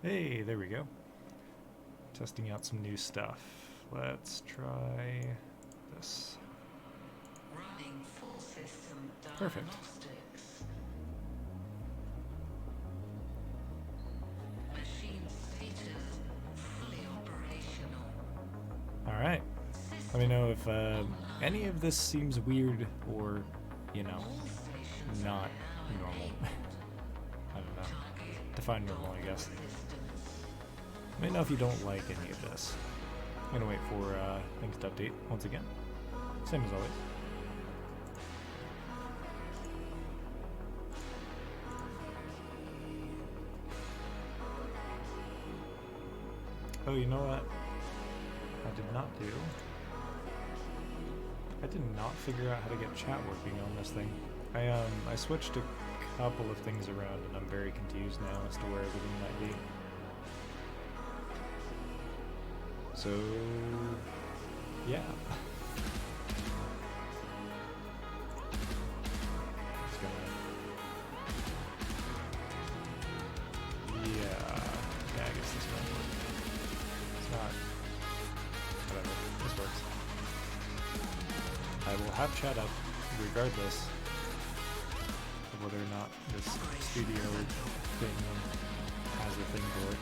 Hey, there we go. Testing out some new stuff. Let's try this. Running full system Perfect. diagnostics. Machine status fully operational. Alright. Let me know if any of this seems weird or, you know, All stations not are now normal. enabled. I don't know. Target Define normal, I guess. systems. Let me know if you don't like any of this. I'm gonna wait for things to update once again. Same as always. Oh, you know what? I did not do. I did not figure out how to get chat working on this thing. I switched a couple of things around and I'm very confused now as to where everything might be. So, yeah. Just gonna, yeah, I guess this won't work. It's not, whatever, this works. I will have chat up regardless of whether or not this studio thing has a thing for it.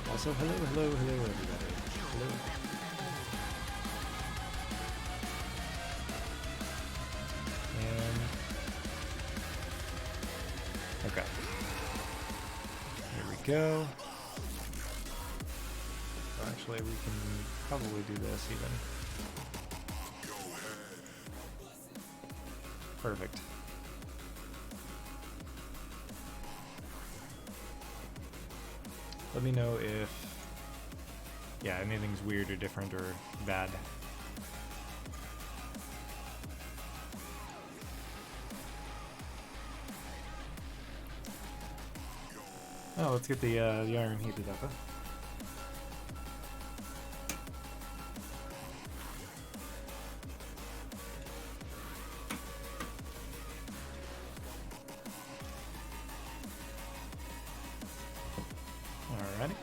Also, hello, everybody. Hello. And okay, here we go. Actually, we can probably do this even. Perfect. Let me know if, yeah, anything's weird or different or bad. Oh, let's get the iron heated up, huh? Alrighty.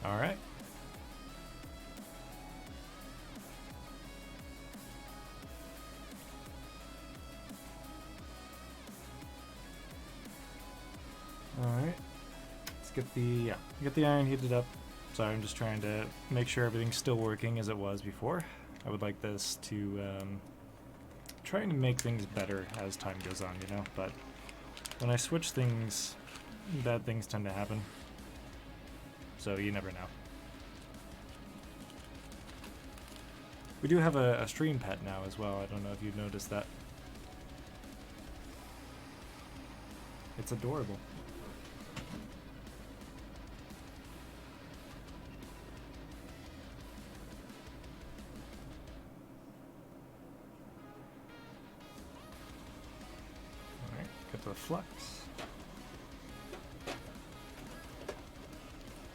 Alright. Alright. Let's get the iron heated up. Sorry, I'm just trying to make sure everything's still working as it was before. I would like this to trying to make things better as time goes on, you know, but when I switch things, bad things tend to happen. So you never know. We do have a stream pet now as well. I don't know if you've noticed that. It's adorable. Alright, get the flux.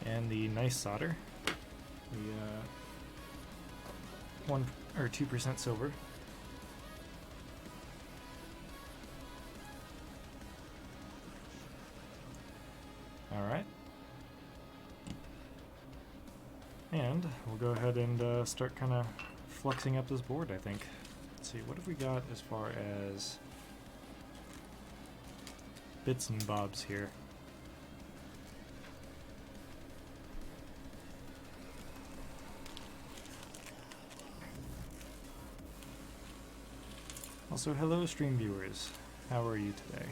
And the nice solder. The 1 or 2% silver. Alright. And we'll go ahead and start kind of fluxing up this board, I think. Let's see, what have we got as far as bits and bobs here? Also, hello stream viewers. How are you today?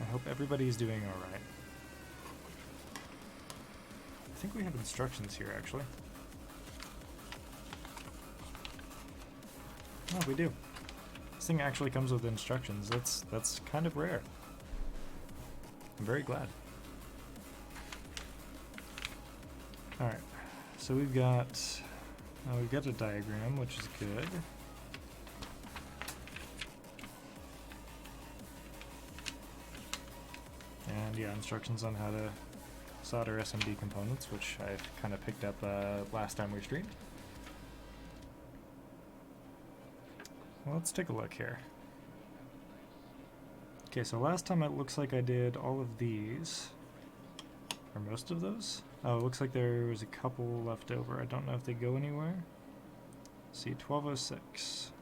I hope everybody's doing alright. I think we have instructions here, actually. Oh, we do. This thing actually comes with instructions. That's kind of rare. I'm very glad. Alright, so we've got a diagram, which is good. And yeah, instructions on how to solder SMD components, which I've kind of picked up last time we streamed. Well, let's take a look here. Okay, so last time it looks like I did all of these, or most of those. Oh, it looks like there was a couple left over. I don't know if they go anywhere. Let's see, 1206.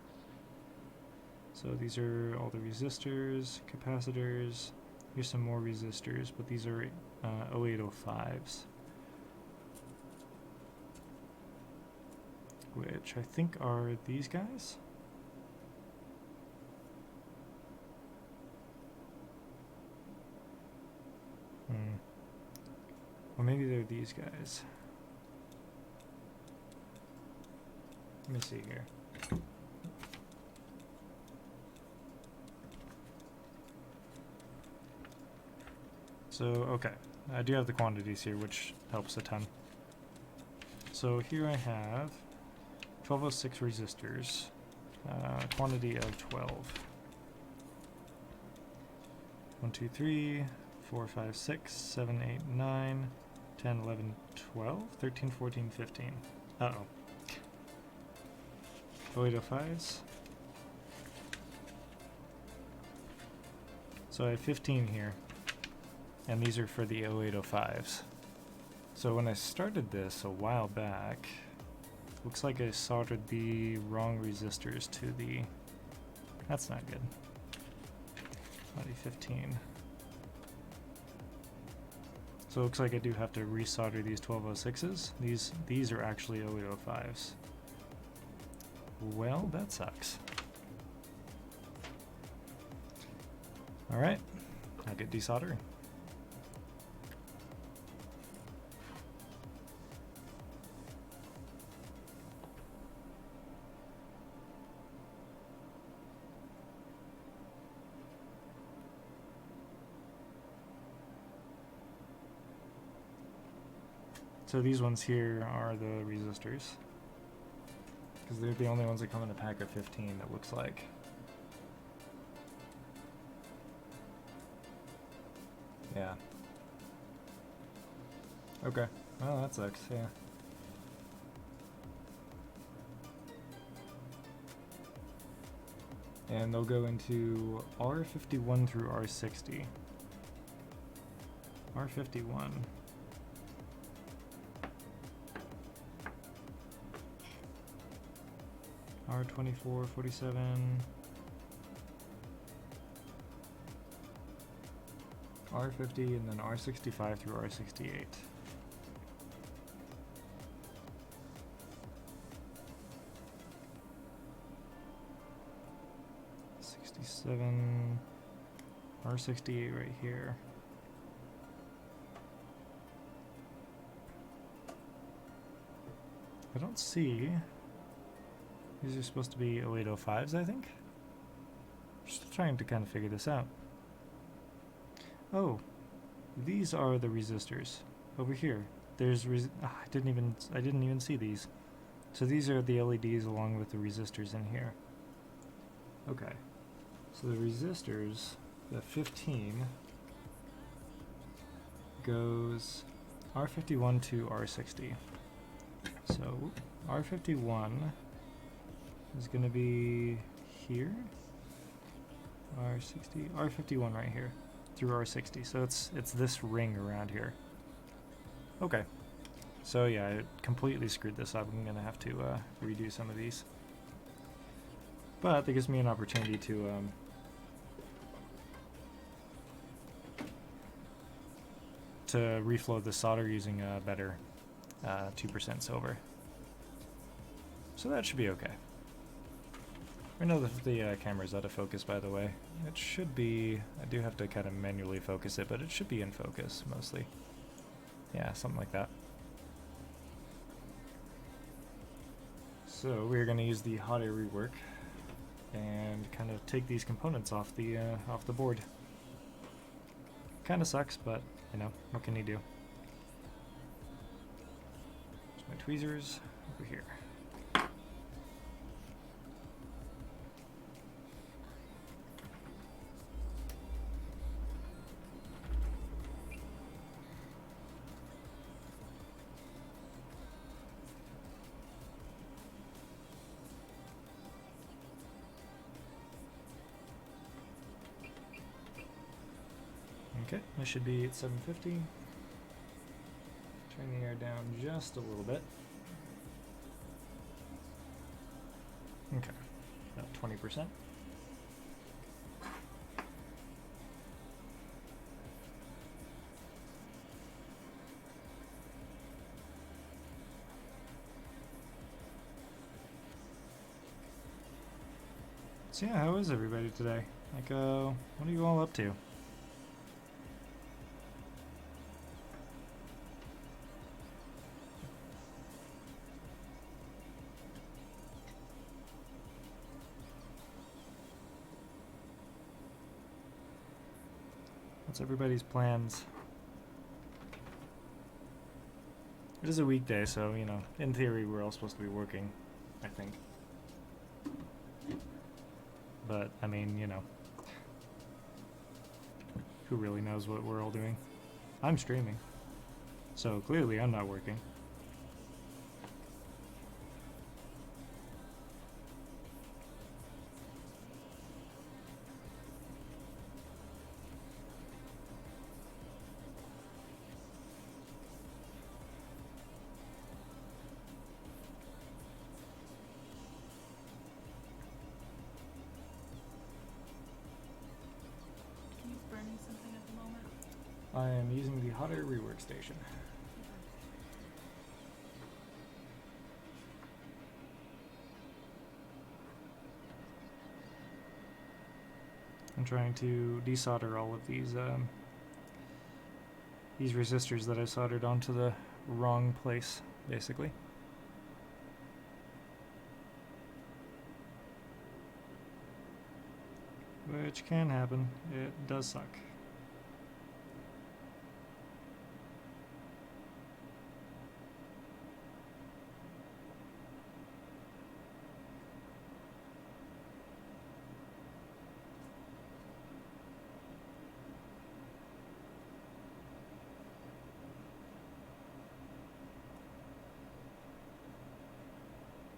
So these are all the resistors, capacitors. Here's some more resistors, but these are 0805s. Which I think are these guys? Well, maybe they're these guys. Let me see here. So, okay, I do have the quantities here, which helps a ton. So here I have 1206 resistors, quantity of 12. 1, 2, 3, 4, 5, 6, 7, 8, 9, 10, 11, 12, 13, 14, 15. Uh-oh. 0805s. So I have 15 here. And these are for the 0805s. So when I started this a while back, looks like I soldered the wrong resistors to the... That's not good. 2015. So it looks like I do have to resolder these 1206s. These are actually 0805s. Well, that sucks. Alright, I'll get desoldering. So these ones here are the resistors, because they're the only ones that come in a pack of 15, it looks like. Yeah. Okay. Well, that sucks, yeah. And they'll go into R51 through R60. R51. R24, 47, R50, and then R65 through R68. R68 right here. I don't see. These are supposed to be 0805s, I think. Just trying to kind of figure this out. Oh, these are the resistors over here. There's I didn't even see these. So these are the LEDs along with the resistors in here. Okay. So the resistors, the 15 goes R51 to R60. So R51 is going to be here, R60, R51 right here, through R60. So it's this ring around here. Okay. So yeah, I completely screwed this up. I'm going to have to redo some of these. But that gives me an opportunity to reflow the solder using a better 2% silver. So that should be okay. I know that the camera's out of focus, by the way. It should be... I do have to kind of manually focus it, but it should be in focus, mostly. Yeah, something like that. So we're going to use the hot air rework and kind of take these components off the board. Kind of sucks, but, you know, what can you do? There's my tweezers over here. Okay, this should be at 750. Turn the air down just a little bit. Okay, about 20%. So yeah, how is everybody today? Like, what are you all up to? What's everybody's plans? It is a weekday, so, you know, in theory we're all supposed to be working, I think. But, I mean, you know, who really knows what we're all doing? I'm streaming, so clearly I'm not working. Can you burn me something at the moment? I am using the hot air rework station. I'm trying to desolder all of these resistors that I soldered onto the wrong place, basically. Which can happen. It does suck.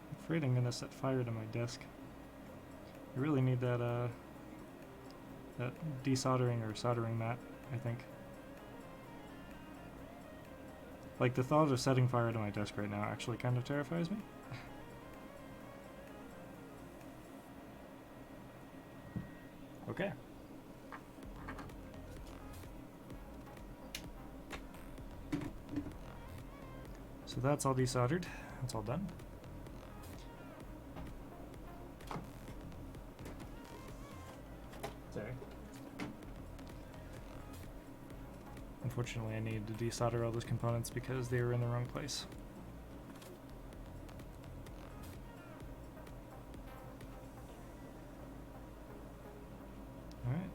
I'm afraid I'm gonna set fire to my desk. I really need that that desoldering or soldering mat, I think. Like, the thought of setting fire to my desk right now actually kind of terrifies me. Okay. So that's all desoldered. That's all done. Sorry. Unfortunately, I needed to desolder all those components because they were in the wrong place. Alright.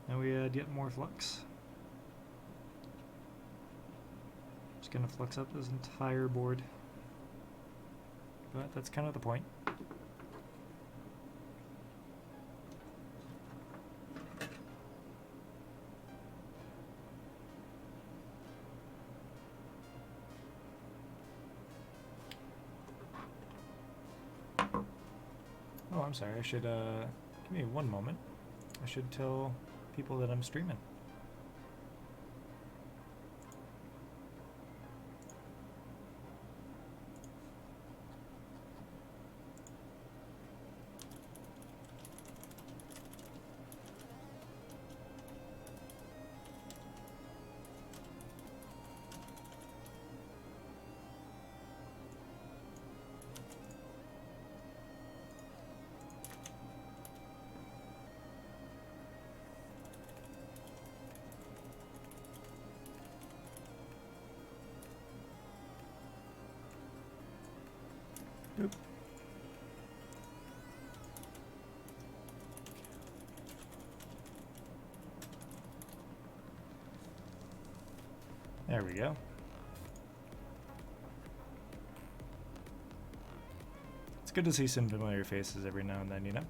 Now we add yet more flux. Just gonna flux up this entire board. But that's kind of the point. Oh, I'm sorry. I should, give me one moment. I should tell people that I'm streaming. Oop. There we go. It's good to see some familiar faces every now and then, you know?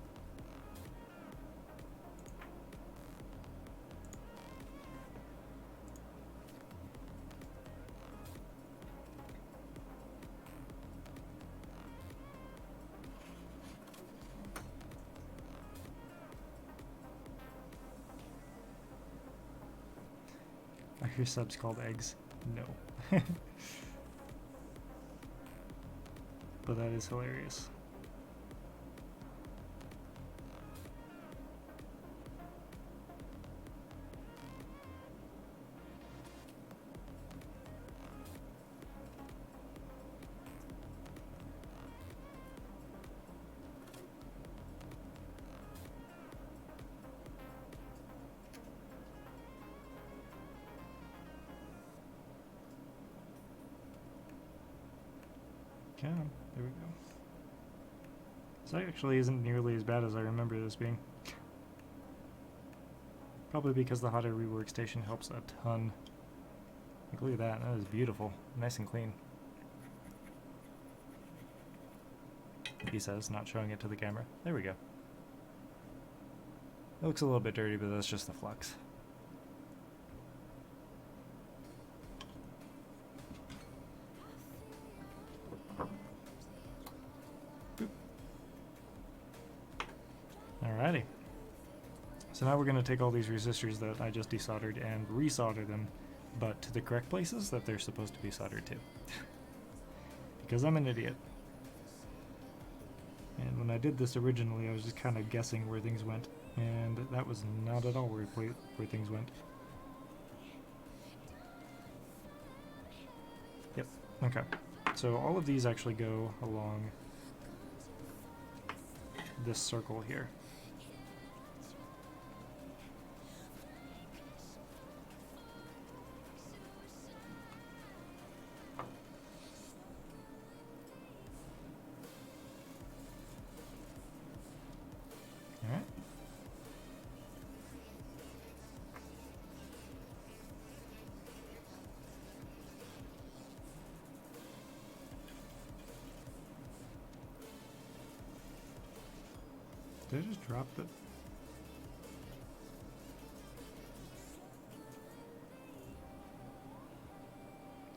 Are your subs called eggs? No. But that is hilarious. Okay, there we go. This actually isn't nearly as bad as I remember this being. Probably because the hot air rework station helps a ton. Like, look at that, that is beautiful. Nice and clean. He says, not showing it to the camera. There we go. It looks a little bit dirty, but that's just the flux. Boop. Alrighty. So now we're going to take all these resistors that I just desoldered and resolder them, but to the correct places that they're supposed to be soldered to. Because I'm an idiot. And when I did this originally, I was just kind of guessing where things went, and that was not at all where things went. Yep, okay. So all of these actually go along this circle here. Alright. Did I just drop the...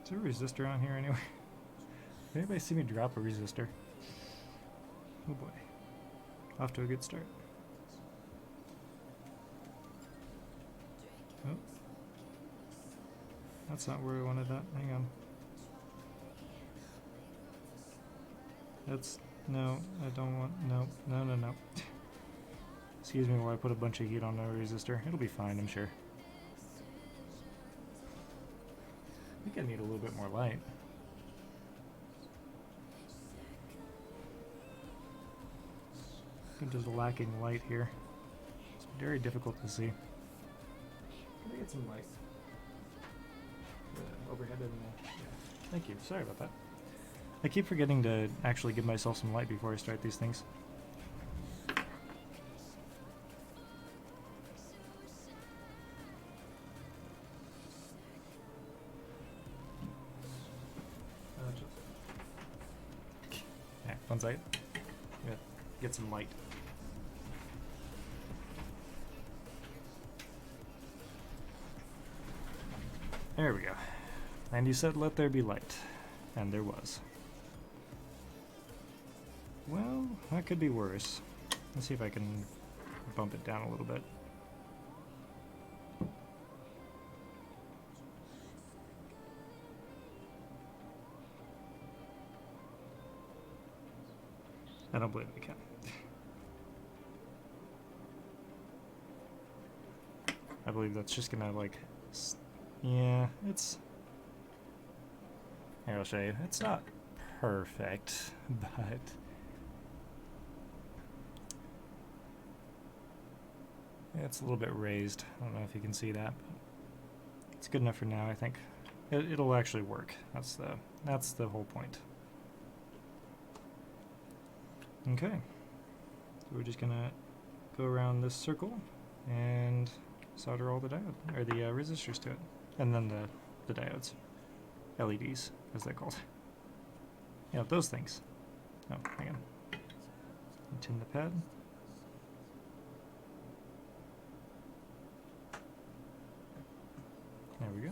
Is there a resistor on here anyway? Did anybody see me drop a resistor? Oh boy. Off to a good start. Oh. That's not where I wanted that. Hang on. That's... No, I don't want... No, no, no, no. Excuse me while I put a bunch of heat on the resistor. It'll be fine, I'm sure. I think I need a little bit more light. I'm just lacking light here. It's very difficult to see. Can I get some light? Overhead in there. Yeah. Thank you. Sorry about that. I keep forgetting to actually give myself some light before I start these things. Yeah, one second. Yeah, get some light. There we go. And you said let there be light. And there was. Well, that could be worse. Let's see if I can bump it down a little bit. I don't believe I can. I believe that's just gonna like... Yeah, it's... Here, I'll show you. It's not perfect, but... Yeah, it's a little bit raised. I don't know if you can see that, but it's good enough for now, I think. It'll actually work. That's the whole point. Okay. So we're just gonna go around this circle and solder all the diode, or the resistors to it. And then the diodes. LEDs, as they're called. Yeah, those things. Oh, hang on. Tin the pad. There we go.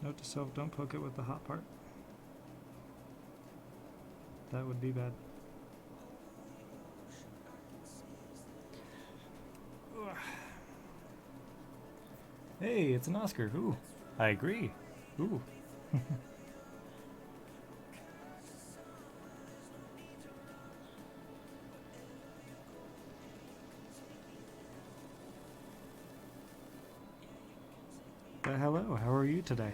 Note to self, don't poke it with the hot part. That would be bad. Hey, it's an Oscar. Ooh, I agree. Ooh. Hello, how are you today?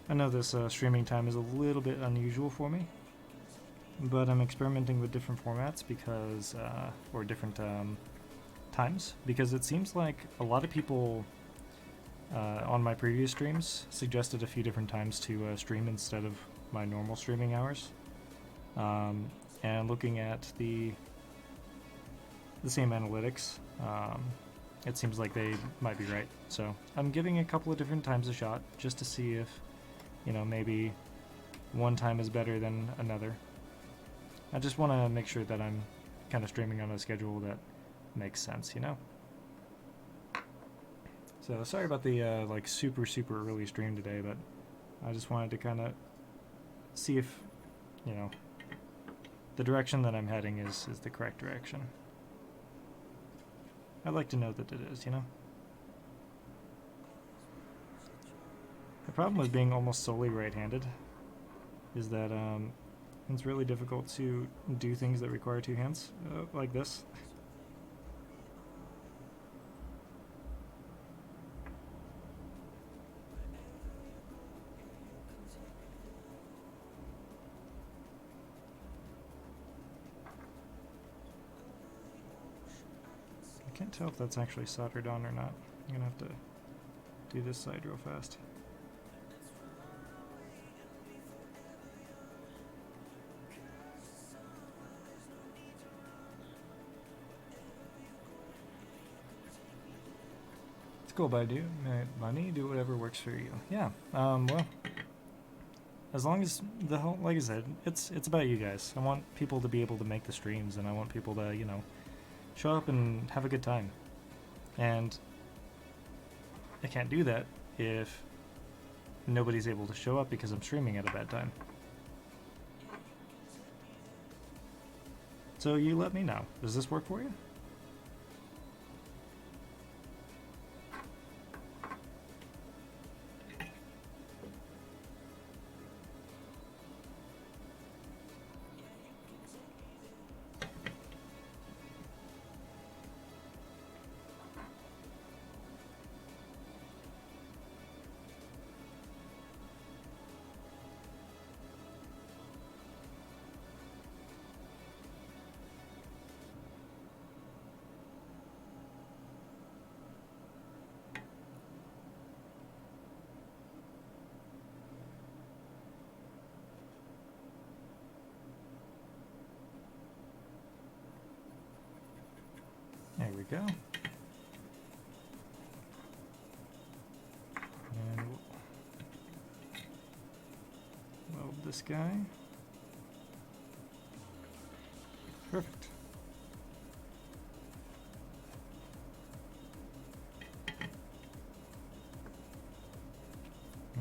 I know this streaming time is a little bit unusual for me, but I'm experimenting with different formats because, or different times, because it seems like a lot of people on my previous streams suggested a few different times to stream instead of my normal streaming hours. And looking at the same analytics, it seems like they might be right. So I'm giving a couple of different times a shot just to see if, you know, maybe one time is better than another. I just want to make sure that I'm kind of streaming on a schedule that makes sense, you know? So sorry about the like super early stream today, but I just wanted to kind of see if, you know, the direction that I'm heading is the correct direction. I'd like to know that it is, you know? The problem with being almost solely right-handed is that it's really difficult to do things that require two hands, like this. I can't tell if that's actually soldered on or not. I'm gonna have to do this side real fast. It's cool, but I do money, do whatever works for you. Yeah. Well, as long as the whole, like I said, it's about you guys. I want people to be able to make the streams, and I want people to, you know, show up and have a good time. And I can't do that if nobody's able to show up because I'm streaming at a bad time. So you let me know. Does this work for you? There we go. And weld this guy. Perfect.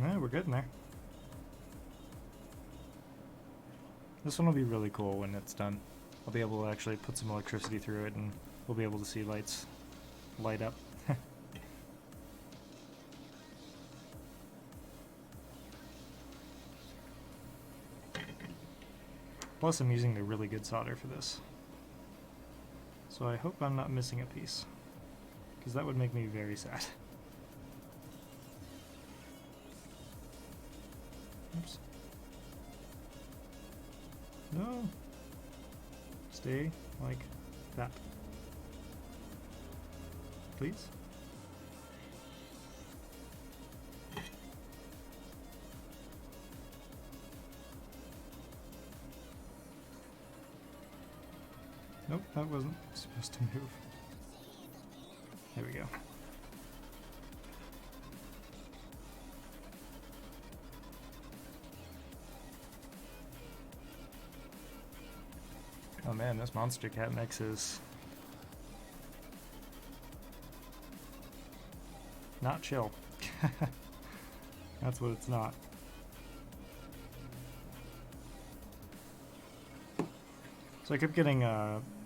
Alright, we're good in there. This one will be really cool when it's done. I'll be able to actually put some electricity through it and we'll be able to see lights light up. Plus I'm using the really good solder for this. So I hope I'm not missing a piece, because that would make me very sad. Oops. No. Stay like that. Please. Nope, that wasn't supposed to move. There we go. Oh man, this Monster Cat mix is not chill. That's what it's not. So I kept getting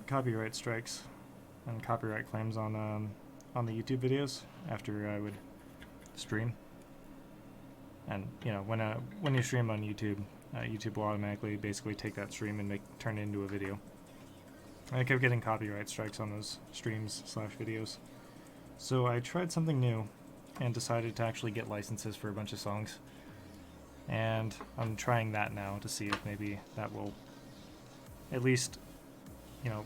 copyright strikes and copyright claims on the YouTube videos after I would stream. And you know, when you stream on YouTube, YouTube will automatically basically take that stream and turn it into a video. And I kept getting copyright strikes on those streams / videos. So I tried something new and decided to actually get licenses for a bunch of songs. And I'm trying that now to see if maybe that will at least, you know,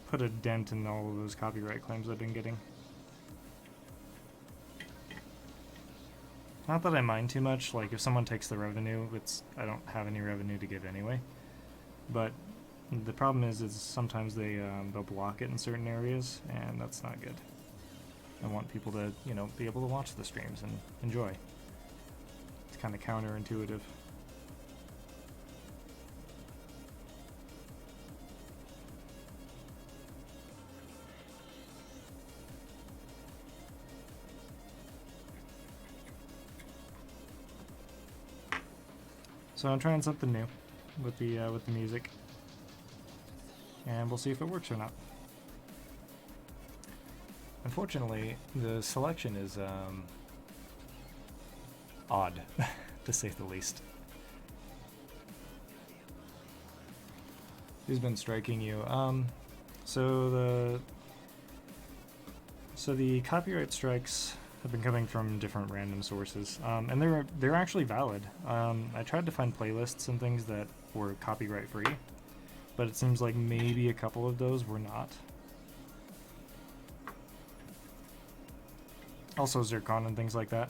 put a dent in all of those copyright claims I've been getting. Not that I mind too much, like if someone takes the revenue, I don't have any revenue to give anyway. But the problem is sometimes they'll block it in certain areas, and that's not good. I want people to, you know, be able to watch the streams and enjoy. It's kind of counterintuitive. So I'm trying something new with the music, and we'll see if it works or not. Unfortunately, the selection is odd, to say the least. Who's been striking you? So the copyright strikes have been coming from different random sources, and they're actually valid. I tried to find playlists and things that were copyright free, but it seems like maybe a couple of those were not. Also Zircon and things like that.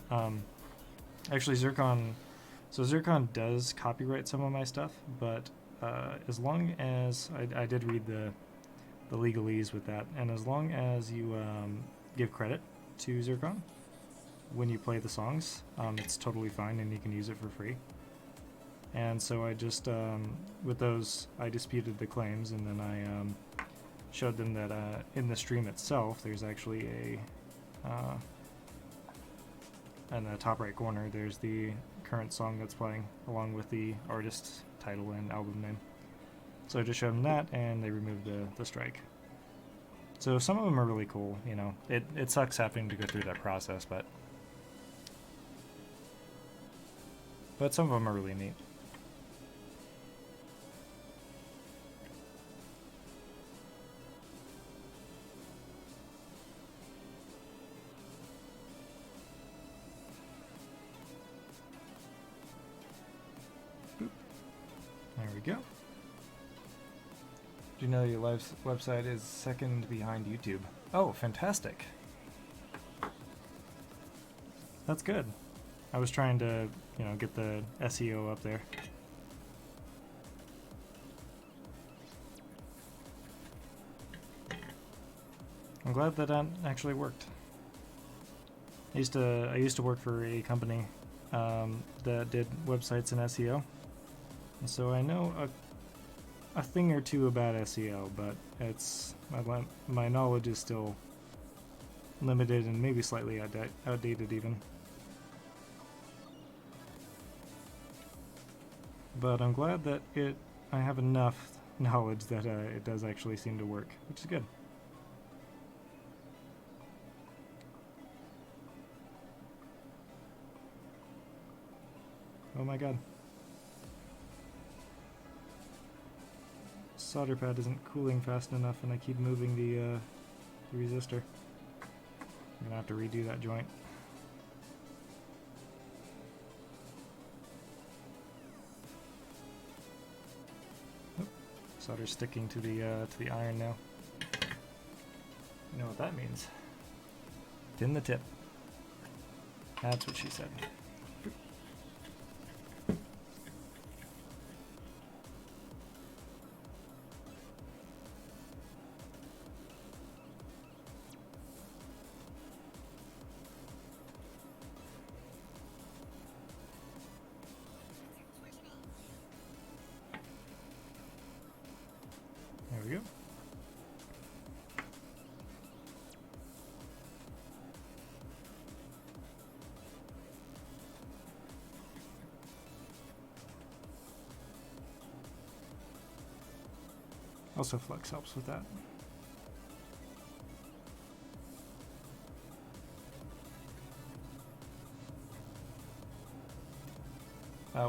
Actually Zircon does copyright some of my stuff, but as long as I did read the legalese with that, and as long as you give credit to Zircon when you play the songs, it's totally fine and you can use it for free. And so I just with those I disputed the claims, and then I showed them that in the stream itself there's actually in the top right corner there's the current song that's playing along with the artist's title and album name. So I just showed them that, and they removed the strike. So some of them are really cool, you know. It sucks having to go through that process, but some of them are really neat. There we go. Do you know your website is second behind YouTube? Oh, fantastic. That's good. I was trying to, you know, get the SEO up there. I'm glad that actually worked. I used to work for a company that did websites and SEO, and so I know a thing or two about SEO, but it's my knowledge is still limited and maybe slightly outdated even. But I'm glad that I have enough knowledge that it does actually seem to work, which is good. Oh my god. Solder pad isn't cooling fast enough, and I keep moving the resistor. I'm gonna have to redo that joint. Oh, solder's sticking to the iron now. You know what that means? Thin the tip. That's what she said. Also, flux helps with that.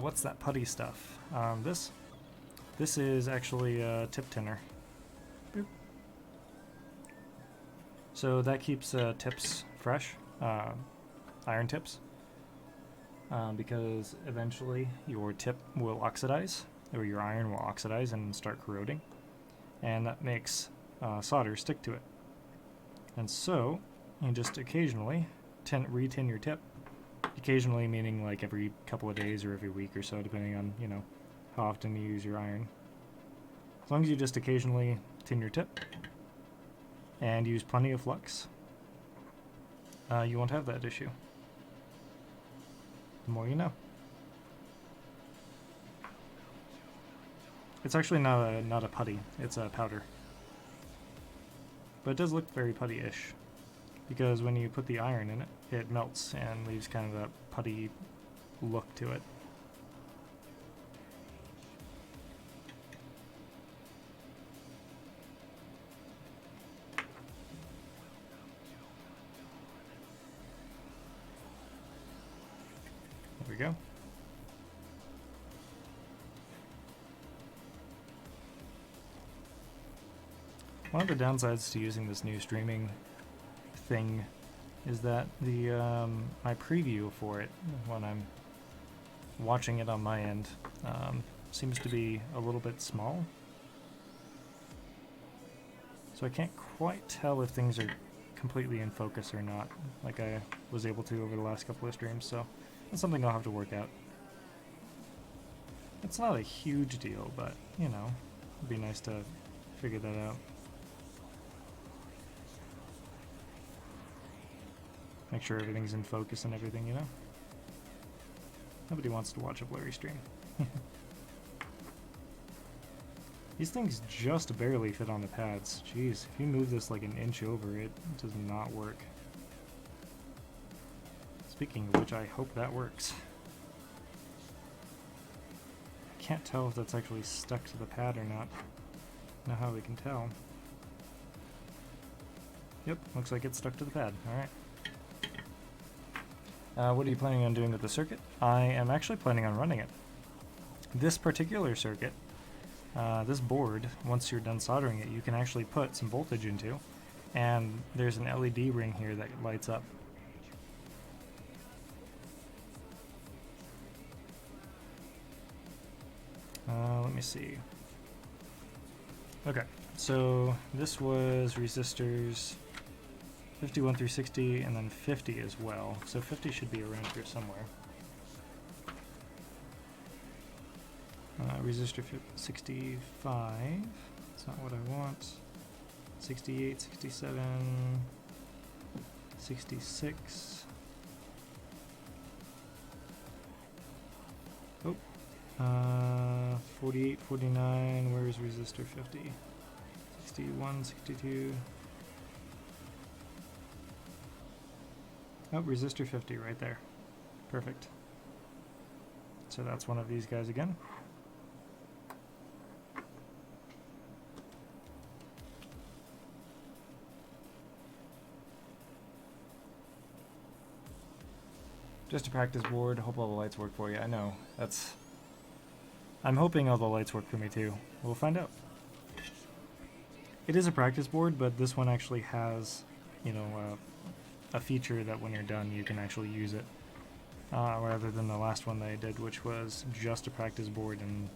What's that putty stuff? This is actually a tip tinner. Boop. So that keeps tips fresh, iron tips, because eventually your tip will oxidize, or your iron will oxidize and start corroding, and that makes solder stick to it. And so you just occasionally re-tin your tip. Occasionally meaning like every couple of days or every week or so, depending on, you know, how often you use your iron. As long as you just occasionally tin your tip and use plenty of flux, you won't have that issue. The more you know. It's actually not a putty, it's a powder. But it does look very putty-ish, because when you put the iron in it, it melts and leaves kind of that putty look to it. There we go. One of the downsides to using this new streaming thing is that the my preview for it when I'm watching it on my end seems to be a little bit small, so I can't quite tell if things are completely in focus or not, like I was able to over the last couple of streams. So that's something I'll have to work out. It's not a huge deal, but you know, it'd be nice to figure that out. Make sure everything's in focus and everything, you know? Nobody wants to watch a blurry stream. These things just barely fit on the pads. Jeez, if you move this like an inch over, it does not work. Speaking of which, I hope that works. I can't tell if that's actually stuck to the pad or not. Know how we can tell. Yep, looks like it's stuck to the pad. Alright. What are you planning on doing with the circuit? I am actually planning on running it. This particular circuit, this board, once you're done soldering it, you can actually put some voltage into, and there's an LED ring here that lights up. Let me see. Okay, so this was resistors 51 through 60, and then 50 as well. So 50 should be around here somewhere. Resistor 65. That's not what I want. 68, 67, 66. Oh. 48, 49. Where's resistor 50? 61, 62. Oh, resistor 50 right there. Perfect. So that's one of these guys again. Just a practice board. Hope all the lights work for you. I know. I'm hoping all the lights work for me too. We'll find out. It is a practice board, but this one actually has, you know, a feature that when you're done you can actually use it, rather than the last one that I did, which was just a practice board and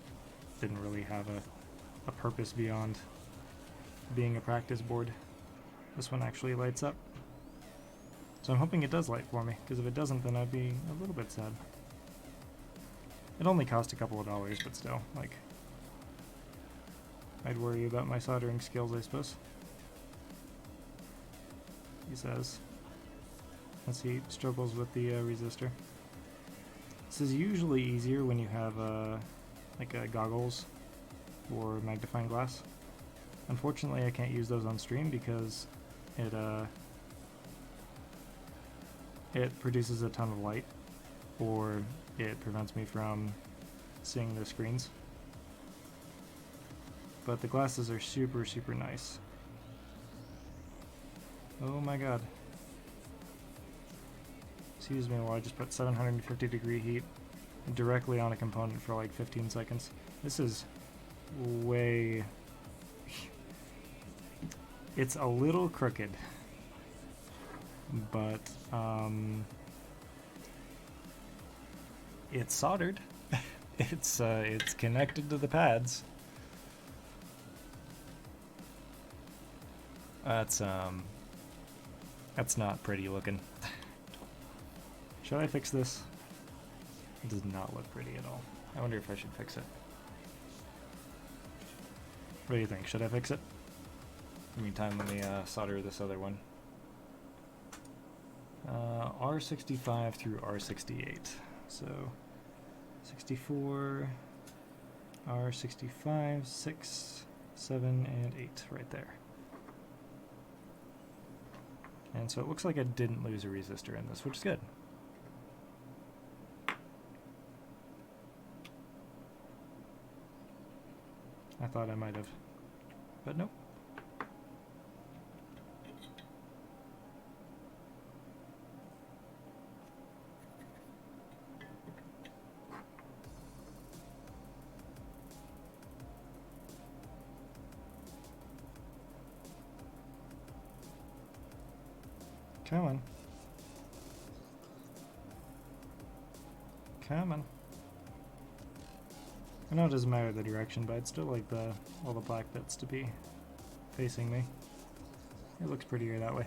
didn't really have a purpose beyond being a practice board. This one actually lights up, so I'm hoping it does light for me, because if it doesn't, then I'd be a little bit sad. It only cost a couple of dollars, but still, like, I'd worry about my soldering skills, I suppose. He says, as he struggles with the resistor. This is usually easier when you have like goggles or magnifying glass. Unfortunately, I can't use those on stream because it produces a ton of light, or it prevents me from seeing the screens. but the glasses are super, super nice. Oh my god. Excuse me while I just put 750 degree heat directly on a component for like 15 seconds. This is way... It's a little crooked, but it's soldered. It's connected to the pads. That's not pretty looking. Should I fix this? It does not look pretty at all. I wonder if I should fix it. What do you think? Should I fix it? Meantime, let me solder this other one. R65 through R68. So 64, R65, 6, 7, and 8 right there. And so it looks like I didn't lose a resistor in this, which is good. I thought I might have, but nope. Come on. Come on. I know it doesn't matter the direction, but I'd still like all the black bits to be facing me. It looks prettier that way.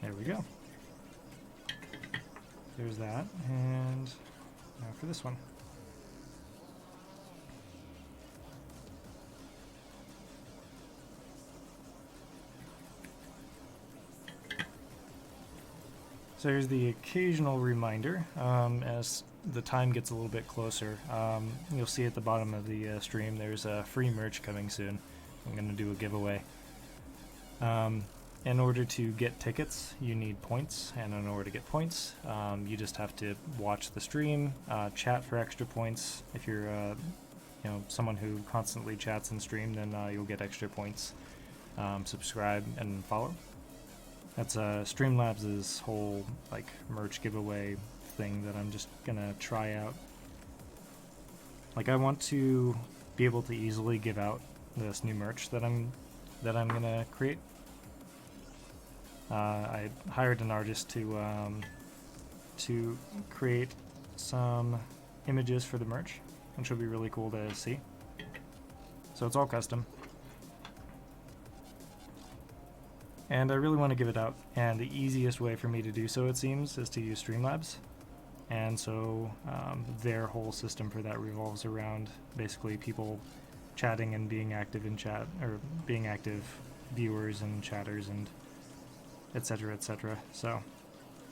There we go. There's that, and now for this one. So here's the occasional reminder as the time gets a little bit closer. You'll see at the bottom of the stream there's free merch coming soon. I'm going to do a giveaway. In order to get tickets, you need points, and in order to get points, you just have to watch the stream, chat for extra points. If you're, someone who constantly chats and stream, then you'll get extra points. Subscribe and follow. That's Streamlabs' whole merch giveaway thing that I'm just gonna try out. I want to be able to easily give out this new merch that I'm gonna create. I hired an artist to create some images for the merch, which will be really cool to see. So it's all custom. And I really want to give it out, and the easiest way for me to do so, it seems, is to use Streamlabs. And so their whole system for that revolves around basically people chatting and being active in chat, or being active viewers and chatters and etc., etc. So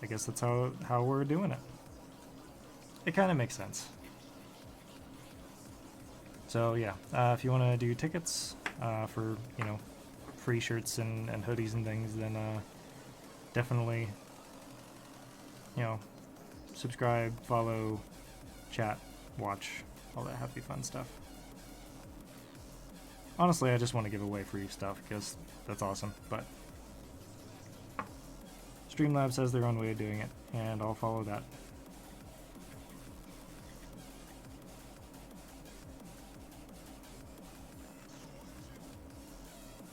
I guess that's how we're doing it. It kind of makes sense. So yeah, if you want to do tickets for free shirts and hoodies and things, then definitely subscribe, follow, chat, watch, all that happy fun stuff. Honestly, I just want to give away free stuff because that's awesome, but Streamlabs has their own way of doing it, and I'll follow that.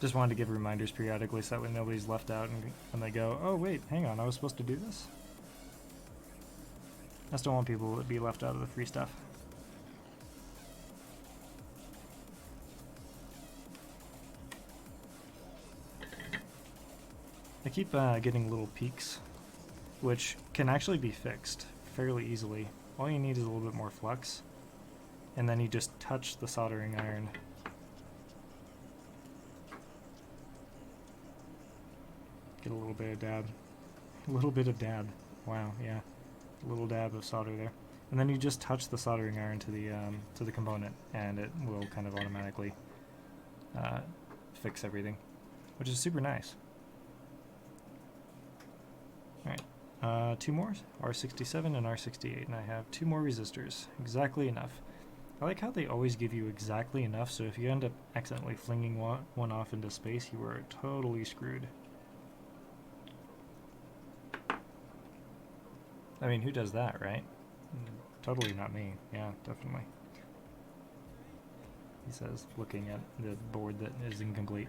Just wanted to give reminders periodically so that way nobody's left out and they go, oh wait, hang on, I was supposed to do this? I still want people to be left out of the free stuff. I keep getting little peaks, which can actually be fixed fairly easily. All you need is a little bit more flux, and then you just touch the soldering iron. Get a little bit of dab. A little bit of dab. Wow, yeah. a little dab of solder there, and then you just touch the soldering iron to the component, and it will kind of automatically fix everything, which is super nice. All right, 2 more, R67 and R68, and I have 2 more resistors, exactly enough. I like how they always give you exactly enough, so if you end up accidentally flinging one off into space, you are totally screwed. I mean, who does that, right? Totally not me. Yeah, definitely. He says, looking at the board that is incomplete.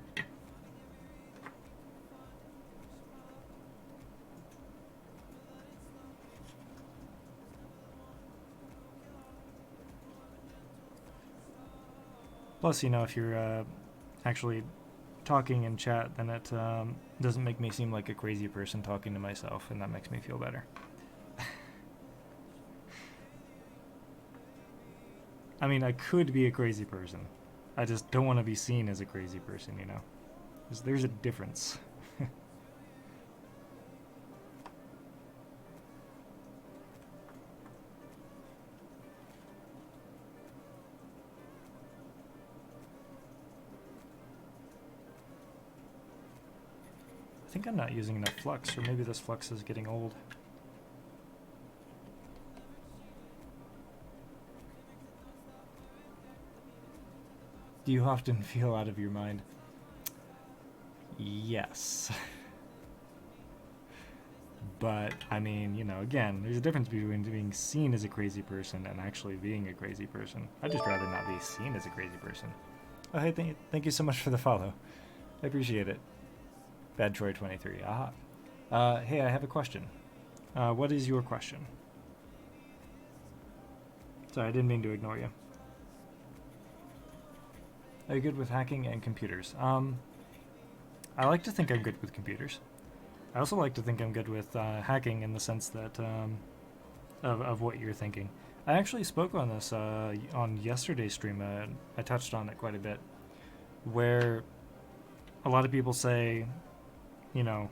Plus, you know, if you're actually talking in chat, then it doesn't make me seem like a crazy person talking to myself, and that makes me feel better. I mean, I could be a crazy person. I just don't want to be seen as a crazy person, you know? There's a difference. I think I'm not using enough flux, or maybe this flux is getting old. Do you often feel out of your mind? Yes. But, I mean, you know, again, there's a difference between being seen as a crazy person and actually being a crazy person. I'd just rather not be seen as a crazy person. Oh, hey, thank you so much for the follow. I appreciate it. Bad Troy 23. Aha. Hey, I have a question. What is your question? Sorry, I didn't mean to ignore you. Are you good with hacking and computers? I like to think I'm good with computers. I also like to think I'm good with hacking in the sense that of what you're thinking. I actually spoke on this on yesterday's stream. I touched on it quite a bit, where a lot of people say, you know,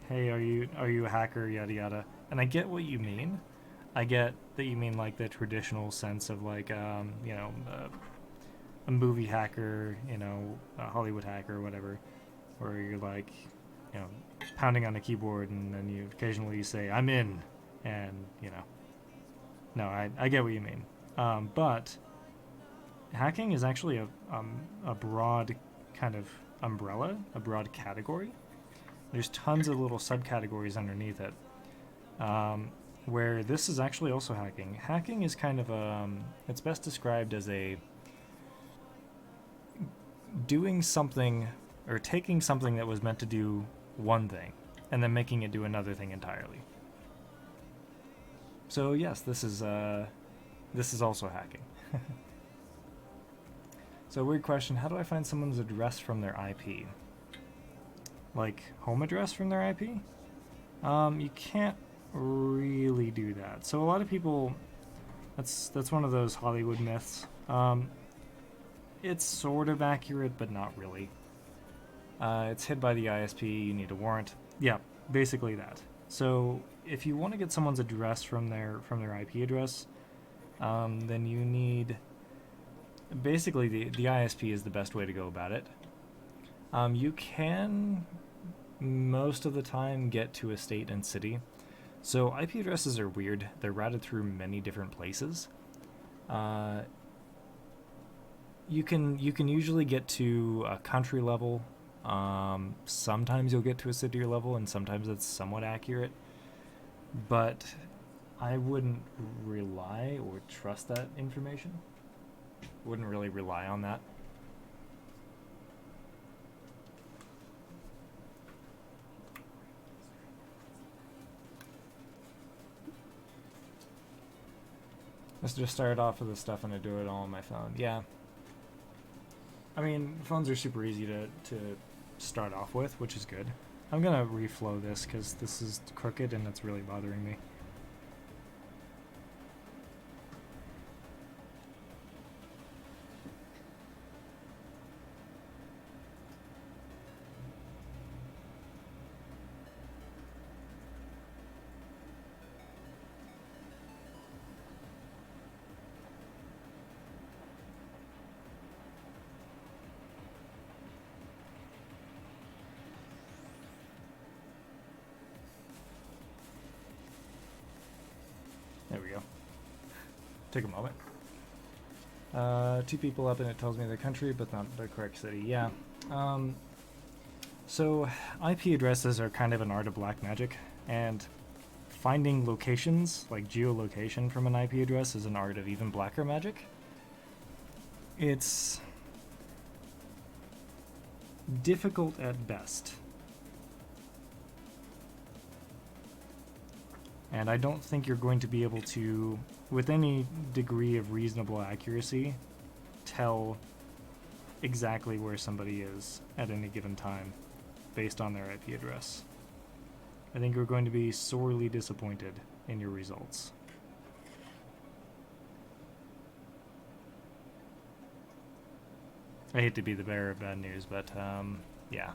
hey, are you a hacker, yada yada, and I get what you mean. I get that you mean like the traditional sense of like you know, a movie hacker, you know, a Hollywood hacker or whatever, where you're like, you know, pounding on a keyboard and then you occasionally say, I'm in, and, you know. No, I get what you mean. But hacking is actually a broad kind of umbrella, a broad category. There's tons of little subcategories underneath it, where this is actually also hacking. Hacking is kind of it's best described as a doing something or taking something that was meant to do one thing and then making it do another thing entirely. So yes, this is also hacking. So weird question, how do I find someone's address from their IP? Like home address from their IP? You can't really do that. So a lot of people, that's one of those Hollywood myths. It's sort of accurate, but not really. It's hid by the ISP, you need a warrant. Yeah, basically that. So if you want to get someone's address from their IP address, then you need... Basically, the ISP is the best way to go about it. You can, most of the time, get to a state and city. So IP addresses are weird. They're routed through many different places. You can usually get to a country level. Sometimes you'll get to a city level, and sometimes it's somewhat accurate. But I wouldn't rely or trust that information. Wouldn't really rely on that. Let's just start off with this stuff and I do it all on my phone. Yeah. I mean, phones are super easy to start off with, which is good. I'm gonna reflow this because this is crooked and it's really bothering me. take a moment. 2 people up and it tells me the country, but not the correct city. Yeah. So IP addresses are kind of an art of black magic, and finding locations, like geolocation from an IP address, is an art of even blacker magic. It's difficult at best. And I don't think you're going to be able to, with any degree of reasonable accuracy, tell exactly where somebody is at any given time based on their IP address. I think you're going to be sorely disappointed in your results. I hate to be the bearer of bad news, but yeah.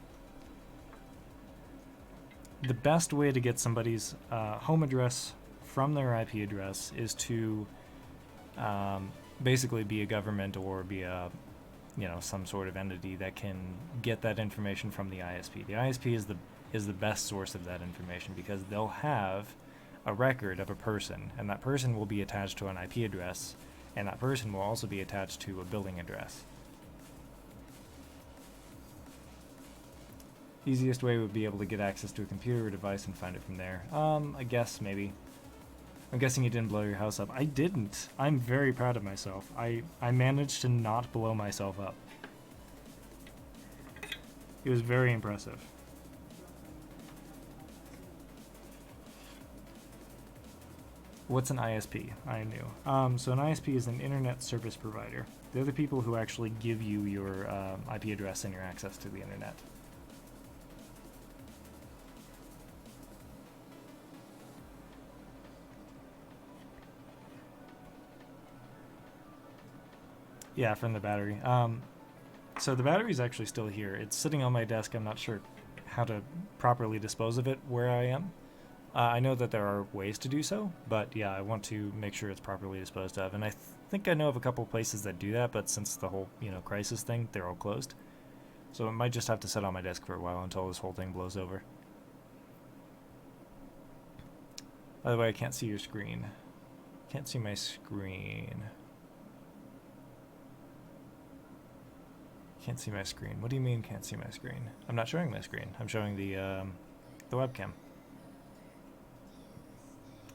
The best way to get somebody's home address from their IP address is to basically be a government or be a, some sort of entity that can get that information from the ISP. The ISP is the best source of that information because they'll have a record of a person, and that person will be attached to an IP address, and that person will also be attached to a building address. Easiest way would be able to get access to a computer or device and find it from there. I guess maybe. I'm guessing you didn't blow your house up. I didn't. I'm very proud of myself. I managed to not blow myself up. It was very impressive. What's an ISP? I knew. So an ISP is an internet service provider. They're the people who actually give you your IP address and your access to the internet. Yeah, from the battery. So the battery's actually still here. It's sitting on my desk. I'm not sure how to properly dispose of it where I am. I know that there are ways to do so, but yeah, I want to make sure it's properly disposed of. And I think I know of a couple places that do that, but since the whole, crisis thing, they're all closed. So it might just have to sit on my desk for a while until this whole thing blows over. By the way, I can't see your screen. Can't see my screen. Can't see my screen. What do you mean can't see my screen? I'm not showing my screen. I'm showing the webcam.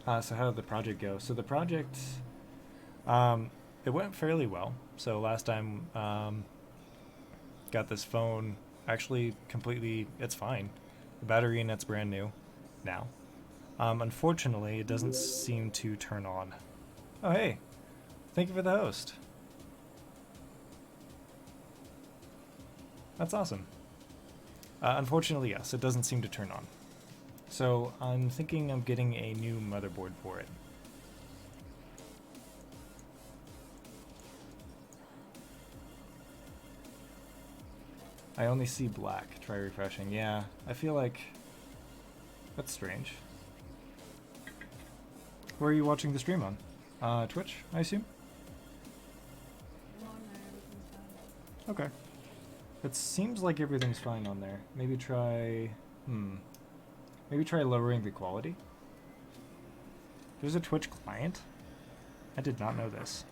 So how did the project go? So the project, it went fairly well. So last time, got this phone actually completely, it's fine. The battery in it's brand new now. Unfortunately, it doesn't seem to turn on. Oh, hey. Thank you for the host. That's awesome. Unfortunately, yes, it doesn't seem to turn on. So I'm thinking of getting a new motherboard for it. I only see black. Try refreshing. Yeah, I feel like that's strange. Where are you watching the stream on? Twitch, I assume? Okay. It seems like everything's fine on there. Maybe try... Maybe try lowering the quality? There's a Twitch client? I did not know this.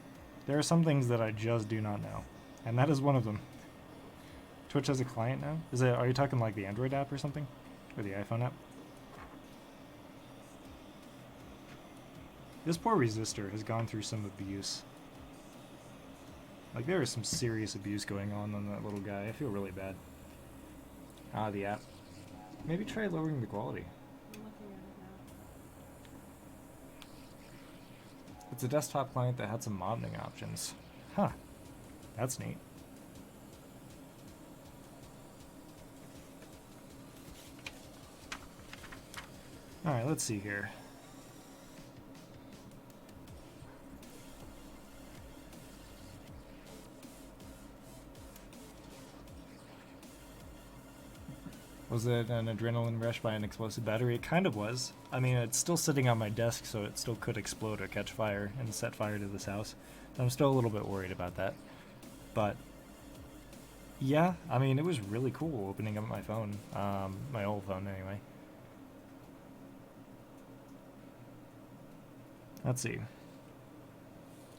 There are some things that I just do not know. And that is one of them. Twitch has a client now? Are you talking like the Android app or something? Or the iPhone app? This poor resistor has gone through some abuse. Like, there is some serious abuse going on that little guy. I feel really bad. The app. Maybe try lowering the quality. I'm looking at it now. It's a desktop client that had some modeling options. Huh. That's neat. Alright, let's see here. Was it an adrenaline rush by an explosive battery? It kind of was. I mean, it's still sitting on my desk, so it still could explode or catch fire and set fire to this house. So I'm still a little bit worried about that. But, yeah, I mean, it was really cool opening up my phone. My old phone, anyway. Let's see.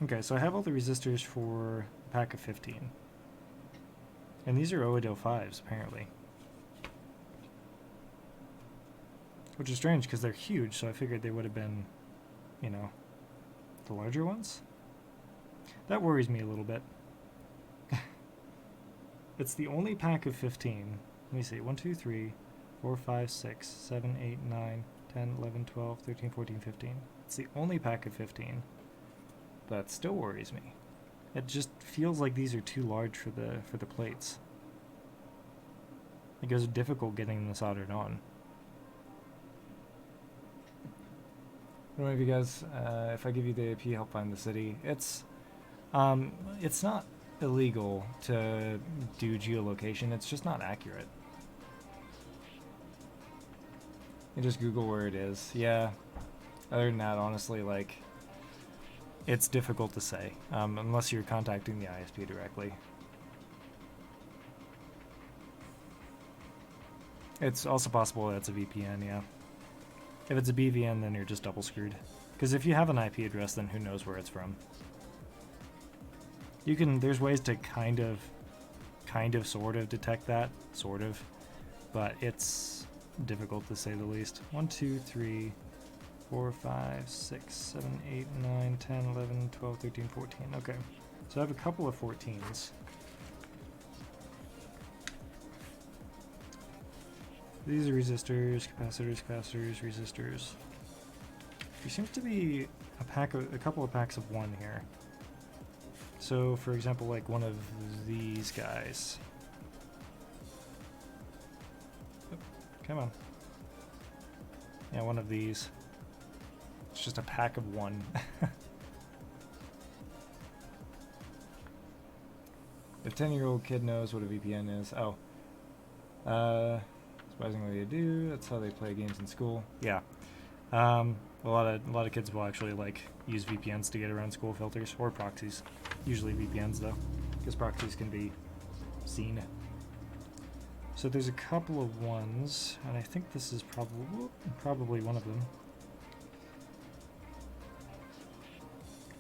Okay, so I have all the resistors for a pack of 15. And these are OADL 5s, apparently. Which is strange, because they're huge, so I figured they would have been, you know, the larger ones. That worries me a little bit. It's the only pack of 15. Let me see. 1, 2, 3, 4, 5, 6, 7, 8, 9, 10, 11, 12, 13, 14, 15. It's the only pack of 15. That still worries me. It just feels like these are too large for the plates. It goes difficult getting them soldered on. I don't know if you guys, if I give you the AP, help find the city. It's not illegal to do geolocation. It's just not accurate. You just Google where it is. Yeah. Other than that, honestly, like, it's difficult to say, unless you're contacting the ISP directly. It's also possible that's a VPN, yeah. If it's a BVN, then you're just double screwed. Because if you have an IP address, then who knows where it's from. You can, there's ways to kind of sort of detect that, but it's difficult to say the least. 1, 2, 3, 4, 5, 6, 7, 8, 9, 10, 11, 12, 13, 14. Okay. So I have a couple of 14s. These are resistors, capacitors, resistors. There seems to be a couple of packs of 1 here. So, for example, like one of these guys. Oh, come on. Yeah, one of these. It's just a pack of 1. If 10-year-old kid knows what a VPN is. Oh. Surprisingly they do. That's how they play games in school. Yeah. A lot of kids will actually like use VPNs to get around school filters, or proxies. Usually VPNs though, because proxies can be seen. So there's a couple of 1s, and I think this is probably one of them.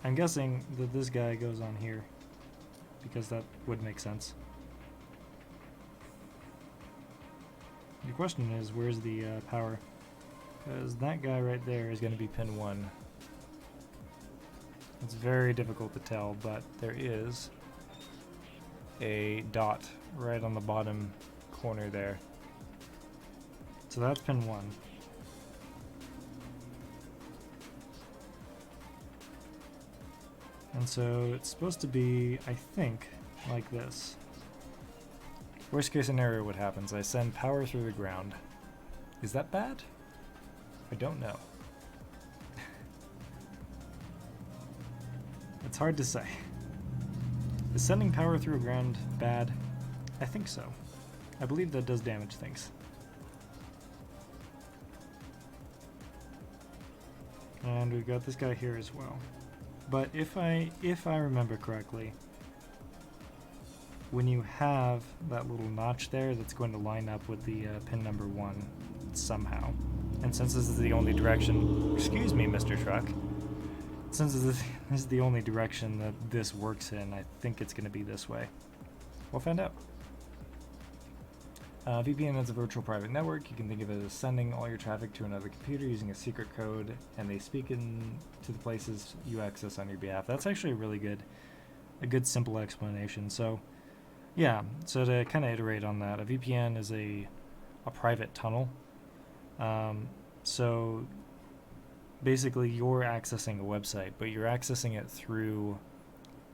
I'm guessing that this guy goes on here, because that would make sense. The question is, where's the power? Because that guy right there is going to be pin 1. It's very difficult to tell, but there is a dot right on the bottom corner there. So that's pin 1. And so it's supposed to be, I think, like this. Worst case scenario, what happens? I send power through the ground. Is that bad? I don't know. It's hard to say. Is sending power through ground bad? I think so. I believe that does damage things. And we've got this guy here as well. But if I remember correctly, when you have that little notch there, that's going to line up with the pin number 1 somehow. And since this is the only direction, excuse me, Mr. Truck, since this is the only direction that this works in, I think it's going to be this way. We'll find out. VPN is a virtual private network. You can think of it as sending all your traffic to another computer using a secret code, and they speak in to the places you access on your behalf. That's actually a good simple explanation. So, yeah, so to kind of iterate on that, a VPN is a private tunnel. So basically you're accessing a website, but you're accessing it through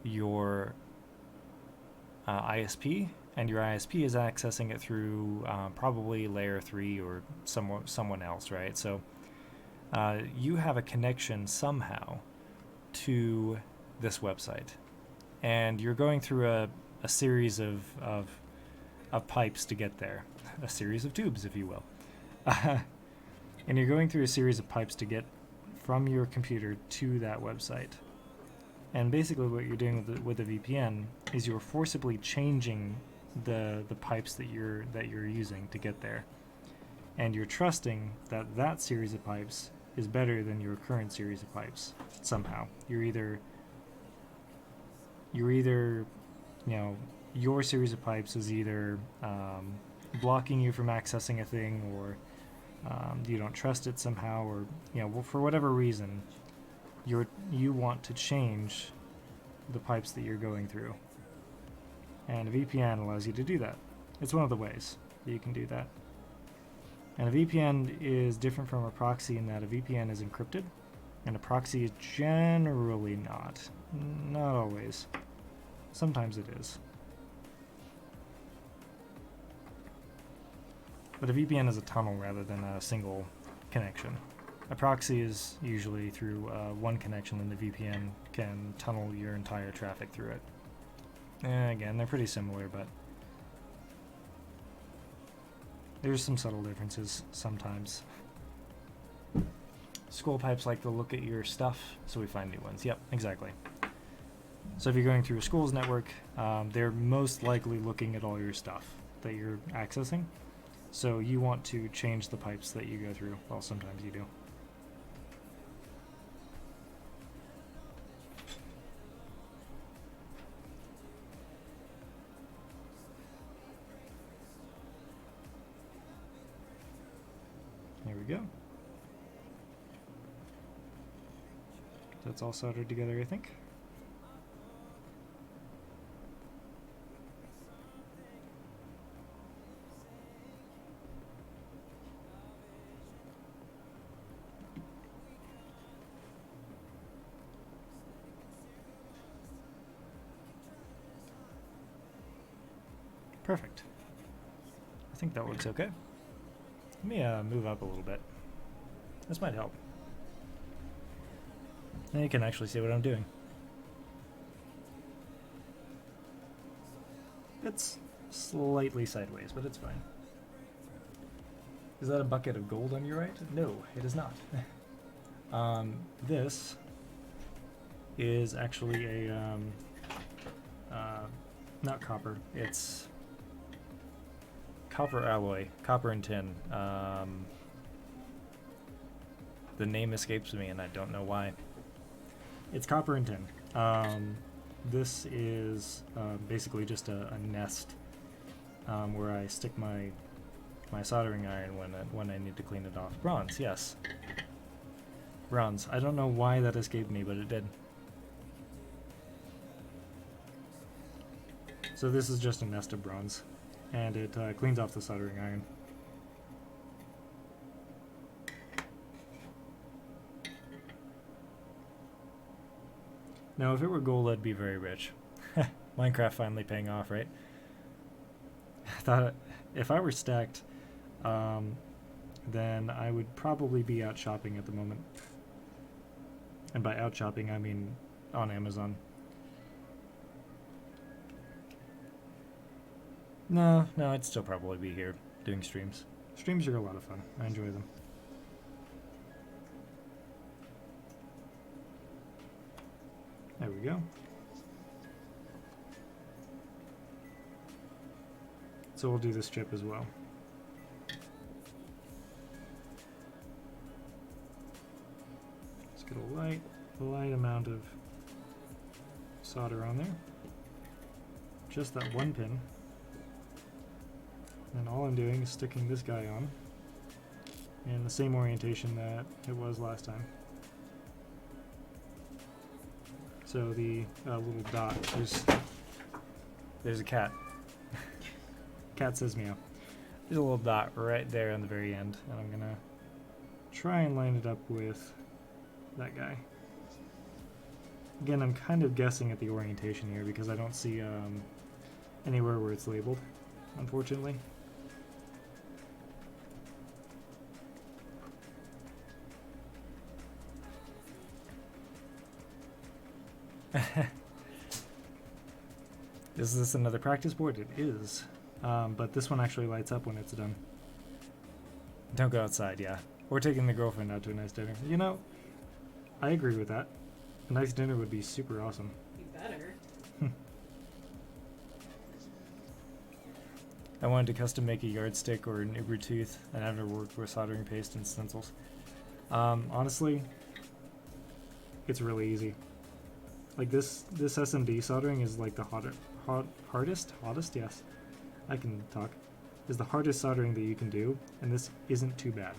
your ISP, and your ISP is accessing it through probably layer 3 or someone else, right? So you have a connection somehow to this website, and you're going through a series of pipes to get there, a series of tubes, if you will. And you're going through a series of pipes to get from your computer to that website. And basically what you're doing with the VPN is you're forcibly changing the pipes that you're using to get there. And you're trusting that that series of pipes is better than your current series of pipes somehow. You're either you're either, your series of pipes is either blocking you from accessing a thing, or you don't trust it somehow, or for whatever reason, you want to change the pipes that you're going through. And a VPN allows you to do that. It's one of the ways that you can do that. And a VPN is different from a proxy in that a VPN is encrypted, and a proxy is generally not. Not always. Sometimes it is. But a VPN is a tunnel rather than a single connection. A proxy is usually through one connection, and the VPN can tunnel your entire traffic through it. And again, they're pretty similar, but there's some subtle differences sometimes. School pipes like to look at your stuff, so we find new ones. Yep, exactly. So if you're going through a school's network, they're most likely looking at all your stuff that you're accessing. So you want to change the pipes that you go through. Well, sometimes you do. There we go. That's all soldered together, I think. Perfect. I think that looks okay. Let me move up a little bit. This might help. Then you can actually see what I'm doing. It's slightly sideways, but it's fine. Is that a bucket of gold on your right? No, it is not. This is actually a, not copper, it's copper alloy, copper and tin. The name escapes me and I don't know why. It's copper and tin. This is basically just a nest where I stick my soldering iron when I need to clean it off. Bronze, yes. Bronze. I don't know why that escaped me, but it did. So this is just a nest of bronze, and it cleans off the soldering iron. Now, if it were gold, I'd be very rich. Minecraft finally paying off, right? I thought if I were stacked, then I would probably be out shopping at the moment. And by out shopping, I mean on Amazon. No, I'd still probably be here doing streams. Streams are a lot of fun. I enjoy them. There we go. So we'll do this chip as well. Let's get a light amount of solder on there. Just that one pin. And all I'm doing is sticking this guy on in the same orientation that it was last time. So the little dot, there's a cat. Cat says meow. There's a little dot right there on the very end, and I'm gonna try and line it up with that guy. Again, I'm kind of guessing at the orientation here because I don't see anywhere where it's labeled, unfortunately. Is this another practice board? It is. But this one actually lights up when it's done. Don't go outside, yeah. Or taking the girlfriend out to a nice dinner. You know, I agree with that. A nice dinner would be super awesome. Be better. I wanted to custom make a yardstick or an Uber tooth, and I've never worked with soldering paste and stencils. Honestly, it's really easy. Like this SMD soldering is like the hardest, yes, I can talk, is the hardest soldering that you can do, and this isn't too bad.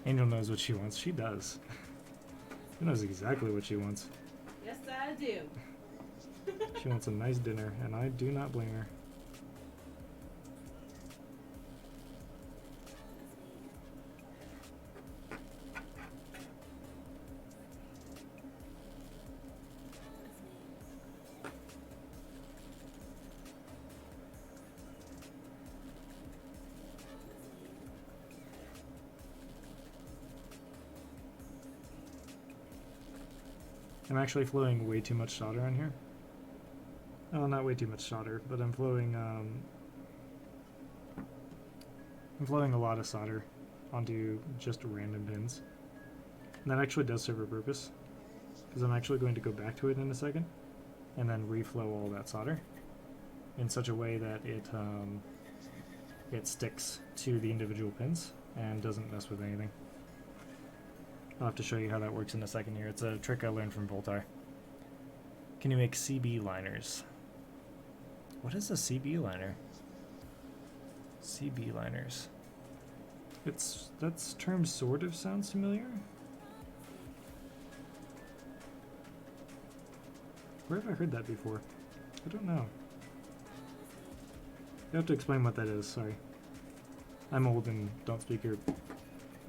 Angel knows what she wants. She does. She knows exactly what she wants. Yes, I do. She wants a nice dinner, and I do not blame her. I'm actually flowing way too much solder on here. Oh, not way too much solder, but I'm flowing a lot of solder onto just random pins. And that actually does serve a purpose, because I'm actually going to go back to it in a second, and then reflow all that solder in such a way that it sticks to the individual pins and doesn't mess with anything. I'll have to show you how that works in a second here. It's a trick I learned from Voltar. Can you make CB liners? What is a CB liner? CB liners. That term sort of sounds familiar. Where have I heard that before? I don't know. You have to explain what that is, sorry. I'm old and don't speak your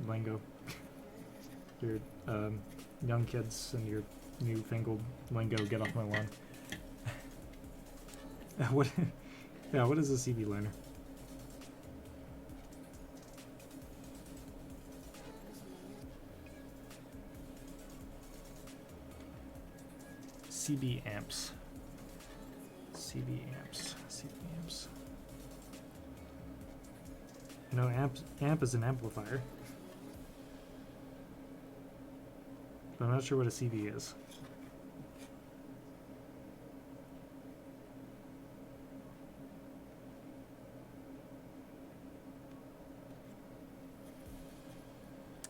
lingo. Your young kids and your newfangled lingo, get off my lawn. What? Yeah, what is a CB liner? CB amps. CB amps. CB amps. You know, amp is an amplifier. But I'm not sure what a CB is.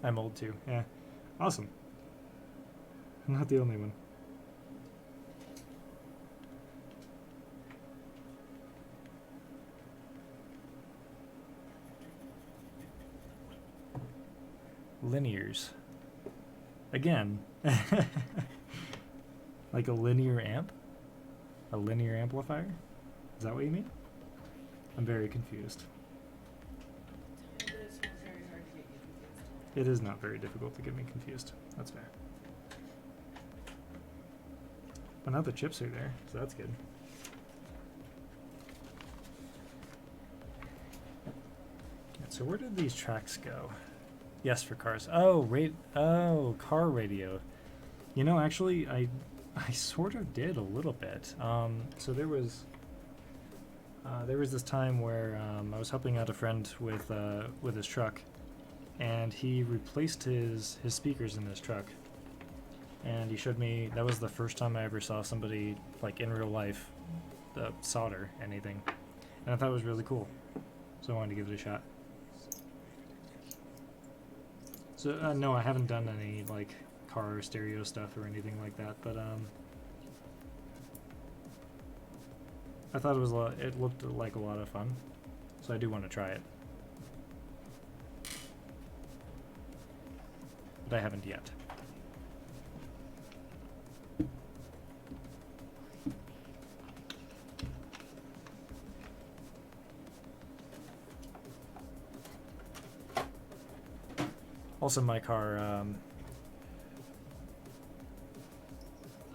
I'm old too. Yeah. Awesome. I'm not the only one. Linears. Again. Like a linear amp? A linear amplifier? Is that what you mean? I'm very confused. But it's not very hard to get you confused. It is not very difficult to get me confused. That's fair. But now the chips are there, so that's good. So where did these tracks go? Yes, for cars. Oh, car radio. You know, actually, I sort of did a little bit. So there was this time where I was helping out a friend with his truck, and he replaced his speakers in his truck. And he showed me, that was the first time I ever saw somebody, like in real life, solder anything. And I thought it was really cool. So I wanted to give it a shot. So, no, I haven't done any, like, car stereo stuff or anything like that, but, I thought it looked like a lot of fun, so I do want to try it. But I haven't yet. Also, my car,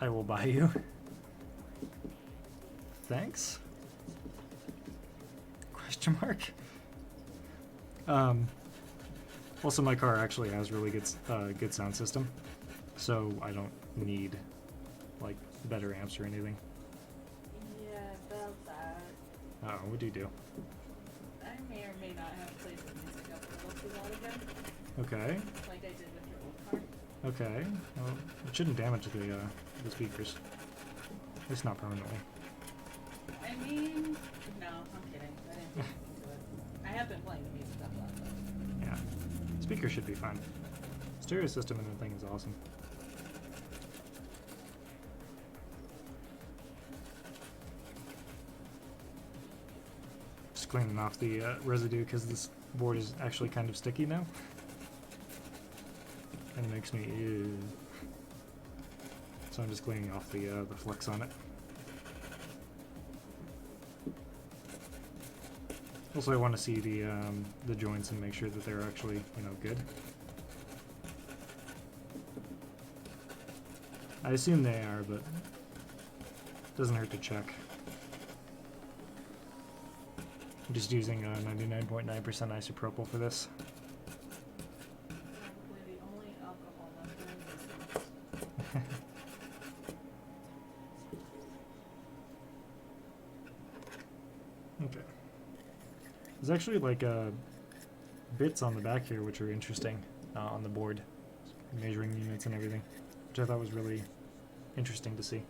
I will buy you. Thanks? Question mark? Also, my car actually has really good sound system, so I don't need, like, better amps or anything. Yeah, about that. Oh, what do you do? I may or may not have played the music up a little too long ago, Okay, like I did with your old car. okay. Well, it shouldn't damage the speakers. At least not permanently. I mean, no, I'm kidding. I didn't do anything to it. I have been playing the music up a lot, though. Yeah. Speakers should be fine. Stereo system in the thing is awesome. cleaning off the residue because this board is actually kind of sticky now. And it makes me ew. So I'm just cleaning off the flux on it. Also, I want to see the joints and make sure that they're actually, you know, good. I assume they are, but it doesn't hurt to check. I'm just using 99.9% isopropyl for this. Probably the only alcohol left in existence. Okay. There's actually like bits on the back here which are interesting on the board, measuring units and everything, which I thought was really interesting to see.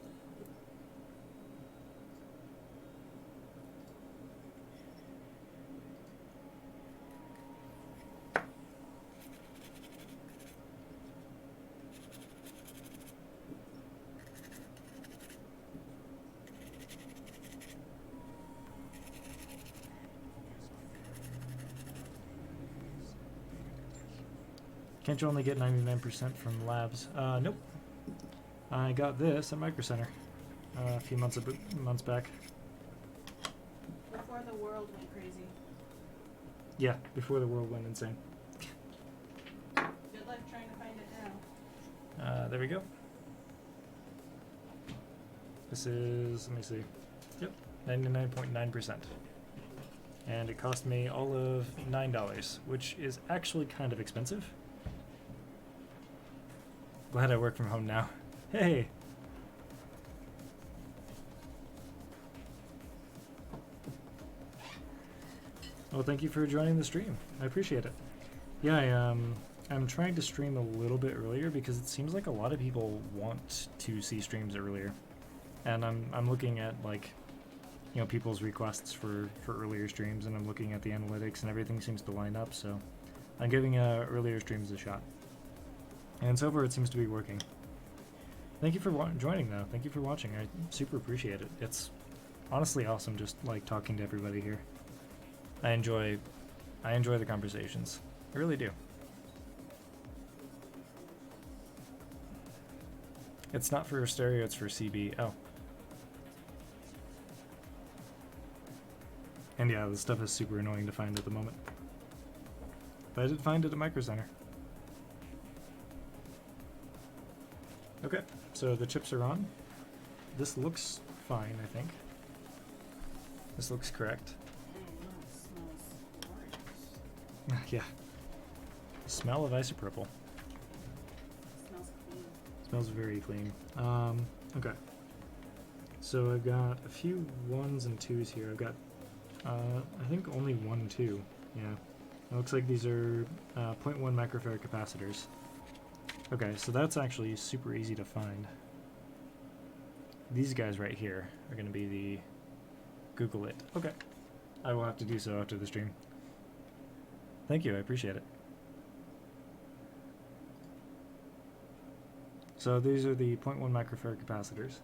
Can't you only get 99% from labs? Nope. I got this at Micro Center a few months back. Before the world went crazy. Yeah, before the world went insane. Good luck trying to find it now. There we go. This is, let me see. Yep, 99.9%. And it cost me all of $9, which is actually kind of expensive. Glad I work from home now. Hey! Well, thank you for joining the stream. I appreciate it. Yeah, I'm trying to stream a little bit earlier because it seems like a lot of people want to see streams earlier. And I'm looking at, like, you know, people's requests for earlier streams, and I'm looking at the analytics, and everything seems to line up, so I'm giving earlier streams a shot. And so far it seems to be working. Thank you for joining, though. Thank you for watching. I super appreciate it. It's honestly awesome just, like, talking to everybody here. I enjoy the conversations. I really do. It's not for stereo, it's for CB. Oh. And yeah, this stuff is super annoying to find at the moment. But I did find it at Micro Center. Okay, so the chips are on. This looks fine, I think. This looks correct. That smells gorgeous. Yeah. Smell of isopropyl. Smells clean. Smells very clean. Okay. So I've got a few 1s and 2s here. I've got, I think only 1 and 2. Yeah. It looks like these are 0.1 microfarad capacitors. Okay, so that's actually super easy to find. These guys right here are going to be the Google it. Okay. I will have to do so after the stream. Thank you, I appreciate it. So these are the 0.1 microfarad capacitors.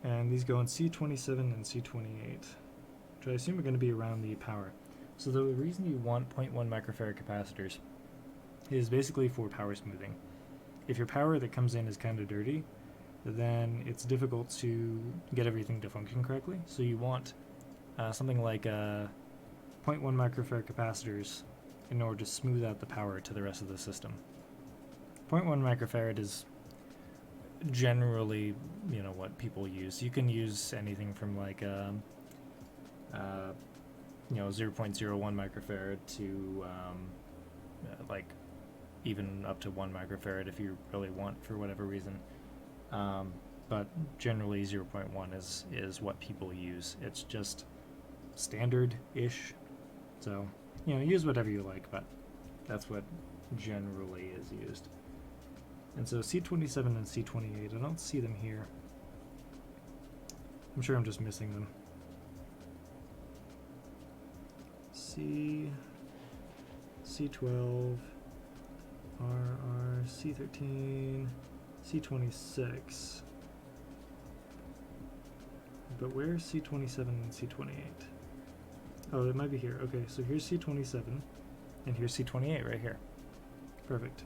And these go in C27 and C28, which I assume are going to be around the power. So the reason you want 0.1 microfarad capacitors is basically for power smoothing. If your power that comes in is kind of dirty, then it's difficult to get everything to function correctly. So you want something like 0.1 microfarad capacitors in order to smooth out the power to the rest of the system. 0.1 microfarad is generally, you know, what people use. You can use anything from like you know, 0.01 microfarad to like even up to 1 microfarad if you really want for whatever reason. But generally 0.1 is what people use. It's just standard-ish. So, you know, use whatever you like, but that's what generally is used. And so C27 and C28, I don't see them here. I'm sure I'm just missing them. C12, RR, C13, C26. But where's C27 and C28? Oh, it might be here. Okay, so here's C27, and here's C28 right here. Perfect.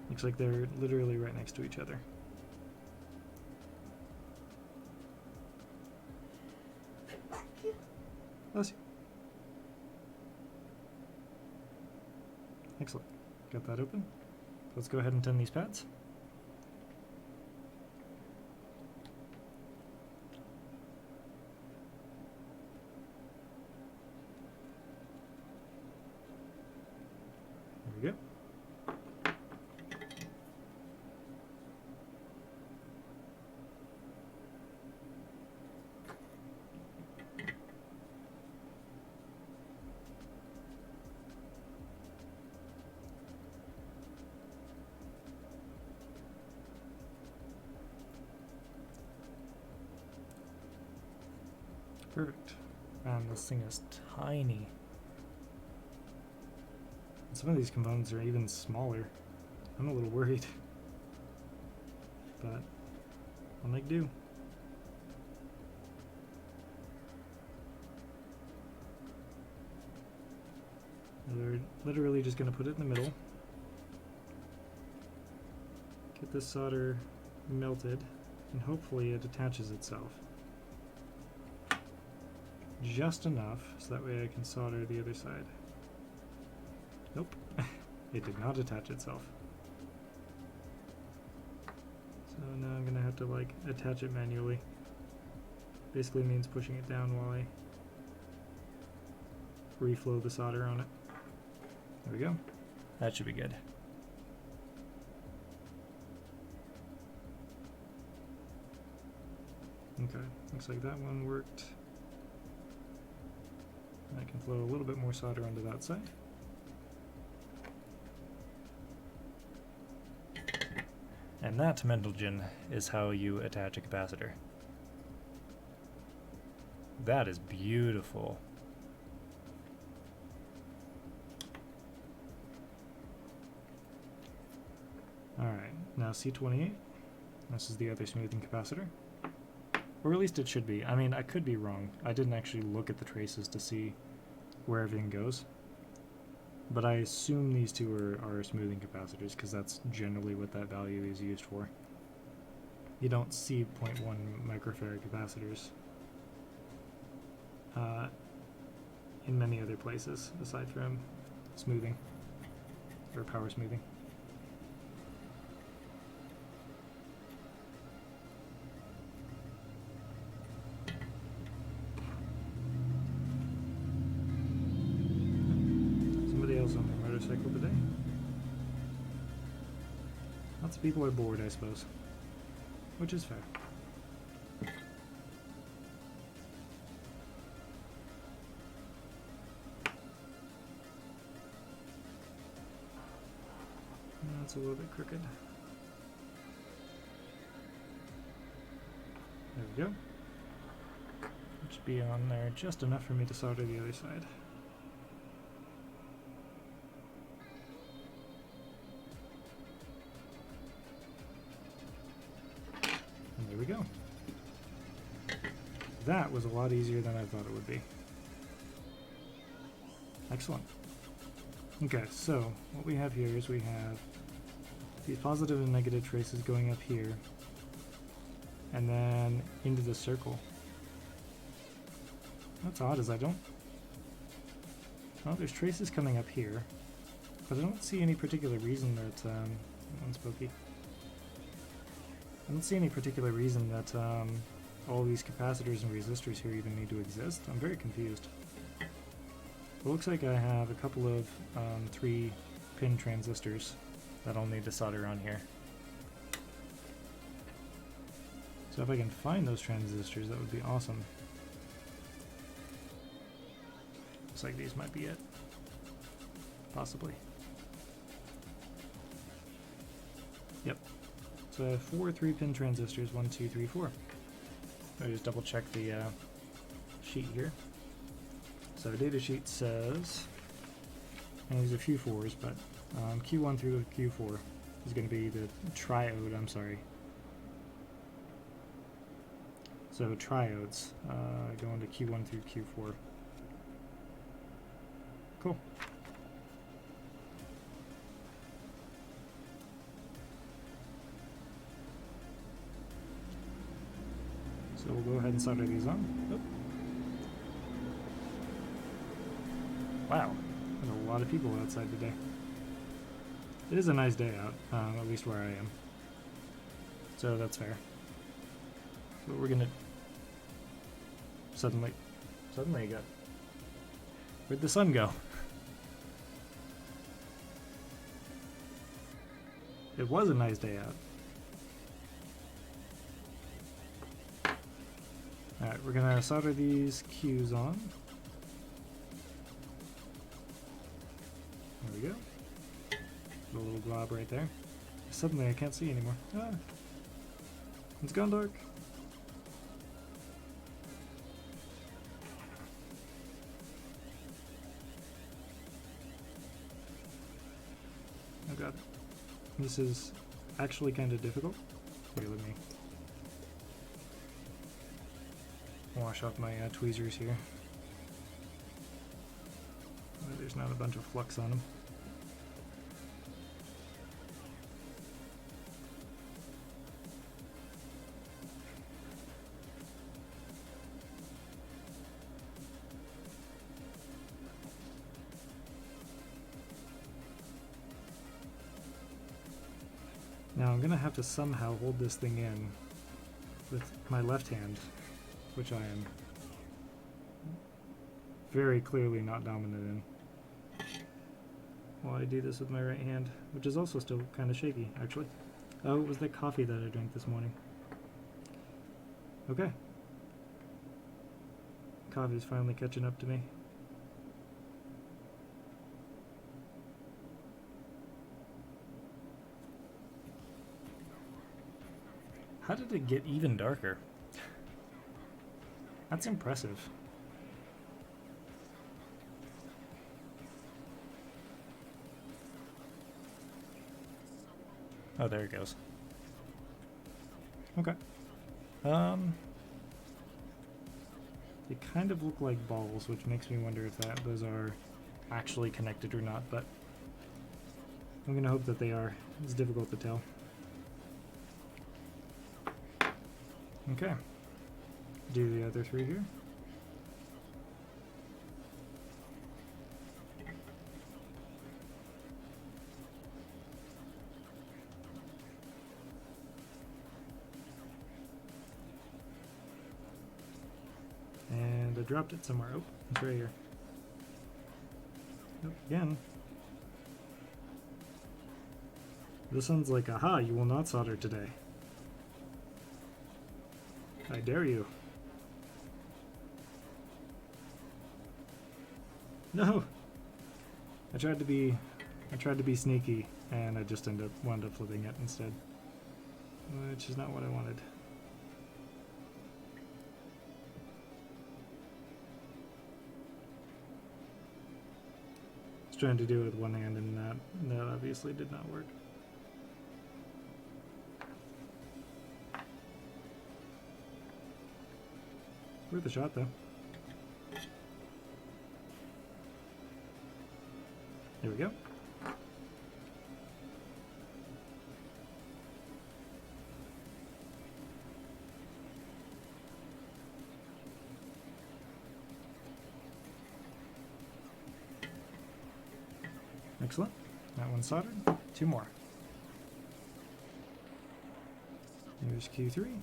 Looks like they're literally right next to each other. Bless you. Excellent. Got that open. Let's go ahead and tin these pads. There we go. Perfect. Man, this thing is tiny. Some of these components are even smaller. I'm a little worried. But I'll make do. We're literally just going to put it in the middle. Get this solder melted, and hopefully it attaches itself. Just enough so that way I can solder the other side. Nope, it did not attach itself. So now I'm gonna have to like attach it manually. Basically means pushing it down while I reflow the solder on it. There we go. That should be good. Okay, looks like that one worked. I can flow a little bit more solder onto that side. And that, Mendelgen, is how you attach a capacitor. That is beautiful. Alright, now C28. This is the other smoothing capacitor. Or at least it should be. I mean, I could be wrong. I didn't actually look at the traces to see where everything goes. But I assume these two are smoothing capacitors because that's generally what that value is used for. You don't see 0.1 microfarad capacitors in many other places aside from smoothing or power smoothing. On their motorcycle today. Lots of people are bored, I suppose, which is fair. That's a little bit crooked. There we go. It should be on there just enough for me to solder the other side. There we go. That was a lot easier than I thought it would be. Excellent. Okay, so what we have here is we have these positive and negative traces going up here and then into the circle. What's odd is I don't... Well, there's traces coming up here, but I don't see any particular reason that... One's spooky. I don't see any particular reason that all these capacitors and resistors here even need to exist. I'm very confused. It looks like I have a couple of 3-pin transistors that I'll need to solder on here. So if I can find those transistors, that would be awesome. Looks like these might be it. Possibly. Yep. So I have 4 3-pin transistors, 1, 2, 3, 4. Let me just double check the sheet here. So the data sheet says, and there's a few 4s, but Q1 through Q4, is going to be the triode, I'm sorry. So triodes, going to Q1 through Q4. Cool. So we'll go ahead and solder these on. Oop. Wow, there's a lot of people outside today. It is a nice day out, at least where I am. So that's fair. So we're gonna... Suddenly it got... Where'd the sun go? It was a nice day out. Alright, we're gonna solder these Qs on. There we go. Put a little glob right there. Suddenly I can't see anymore. Ah! It's gone dark. Oh god. This is actually kind of difficult. Wait, let me wash off my tweezers here. There's not a bunch of flux on them. Now I'm gonna have to somehow hold this thing in with my left hand, which I am very clearly not dominant in, while I do this with my right hand, which is also still kind of shaky, actually. Oh, it was the coffee that I drank this morning. Okay. Coffee's finally catching up to me. How did it get even darker? That's impressive. Oh, there it goes. Okay. They kind of look like balls, which makes me wonder if those are actually connected or not, but I'm gonna hope that they are. It's difficult to tell. Okay. Do the other three here. And I dropped it somewhere. Oh, it's right here. Oh, again. This one's like, aha, you will not solder today. I dare you. No! I tried to be sneaky, and I just wound up flipping it instead. Which is not what I wanted. I was trying to do it with one hand, and that obviously did not work. Worth a shot, though. There we go. Excellent. That one's soldered. Two more. Here's Q3.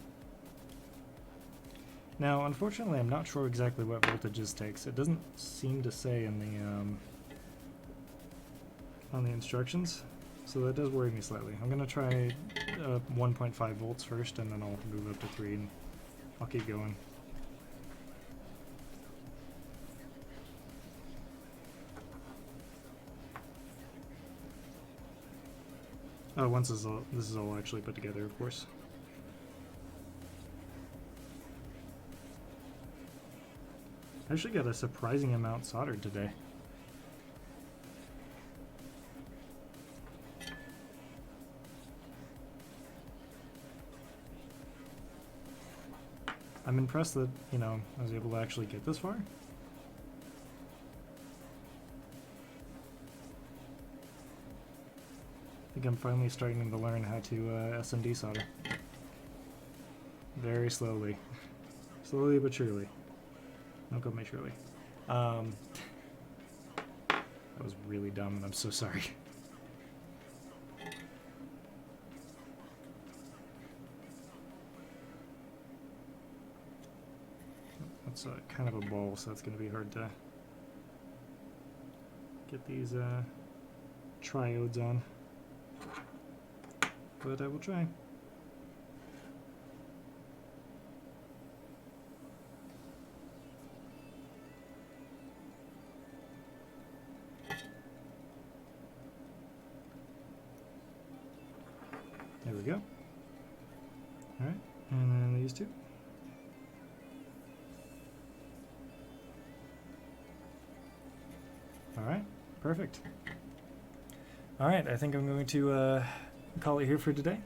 Now, unfortunately, I'm not sure exactly what voltage this takes. It doesn't seem to say in the on the instructions, so that does worry me slightly. I'm gonna try 1.5 volts first, and then I'll move up to 3, and I'll keep going. Oh, once this is all actually put together, of course. I actually got a surprising amount soldered today. I'm impressed that, you know, I was able to actually get this far. I think I'm finally starting to learn how to SMD solder. Very slowly. Slowly but surely. Don't go me surely. That was really dumb. I'm so sorry. That's kind of a ball, so it's going to be hard to get these triodes on. But I will try. There we go. Alright, and then these two. Alright, perfect. Alright, I think I'm going to call it here for today.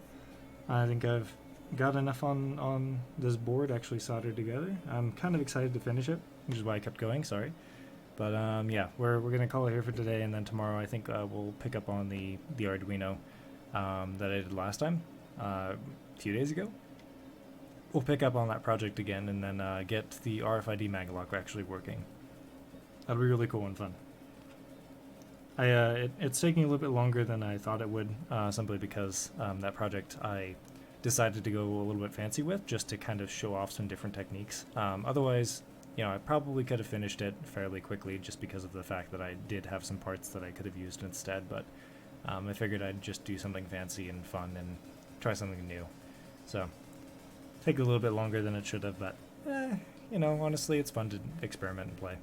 I think I've got enough on this board actually soldered together. I'm kind of excited to finish it, which is why I kept going, sorry. But yeah, we're going to call it here for today, and then tomorrow I think we'll pick up on the Arduino that I did last time, a few days ago. We'll pick up on that project again, and then get the RFID maglock actually working. That'll be really cool and fun. It's taking a little bit longer than I thought it would, simply because that project I decided to go a little bit fancy with, just to kind of show off some different techniques. Otherwise, you know, I probably could have finished it fairly quickly just because of the fact that I did have some parts that I could have used instead, but I figured I'd just do something fancy and fun and try something new. So, take a little bit longer than it should have, but, you know, honestly, it's fun to experiment and play.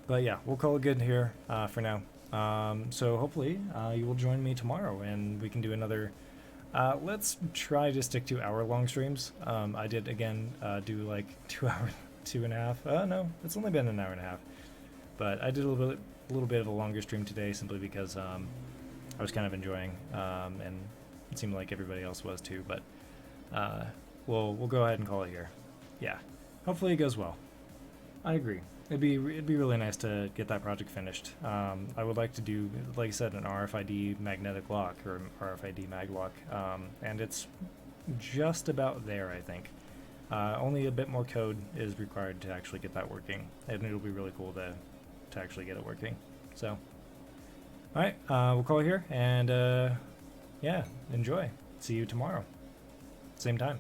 But yeah, we'll call it good here for now. So hopefully you will join me tomorrow and we can do another, let's try to stick to hour-long streams. I did, again, do like 2 hours, 2.5. No, it's only been an hour and a half. But I did a little bit of a longer stream today simply because I was kind of enjoying, and it seemed like everybody else was too. But we'll go ahead and call it here. Yeah, hopefully it goes well. I agree. It'd be really nice to get that project finished. I would like to do, like I said, an RFID magnetic lock or RFID mag lock, and it's just about there, I think. Only a bit more code is required to actually get that working, and it'll be really cool to actually get it working. So, all right, we'll call it here, and yeah, enjoy. See you tomorrow, same time.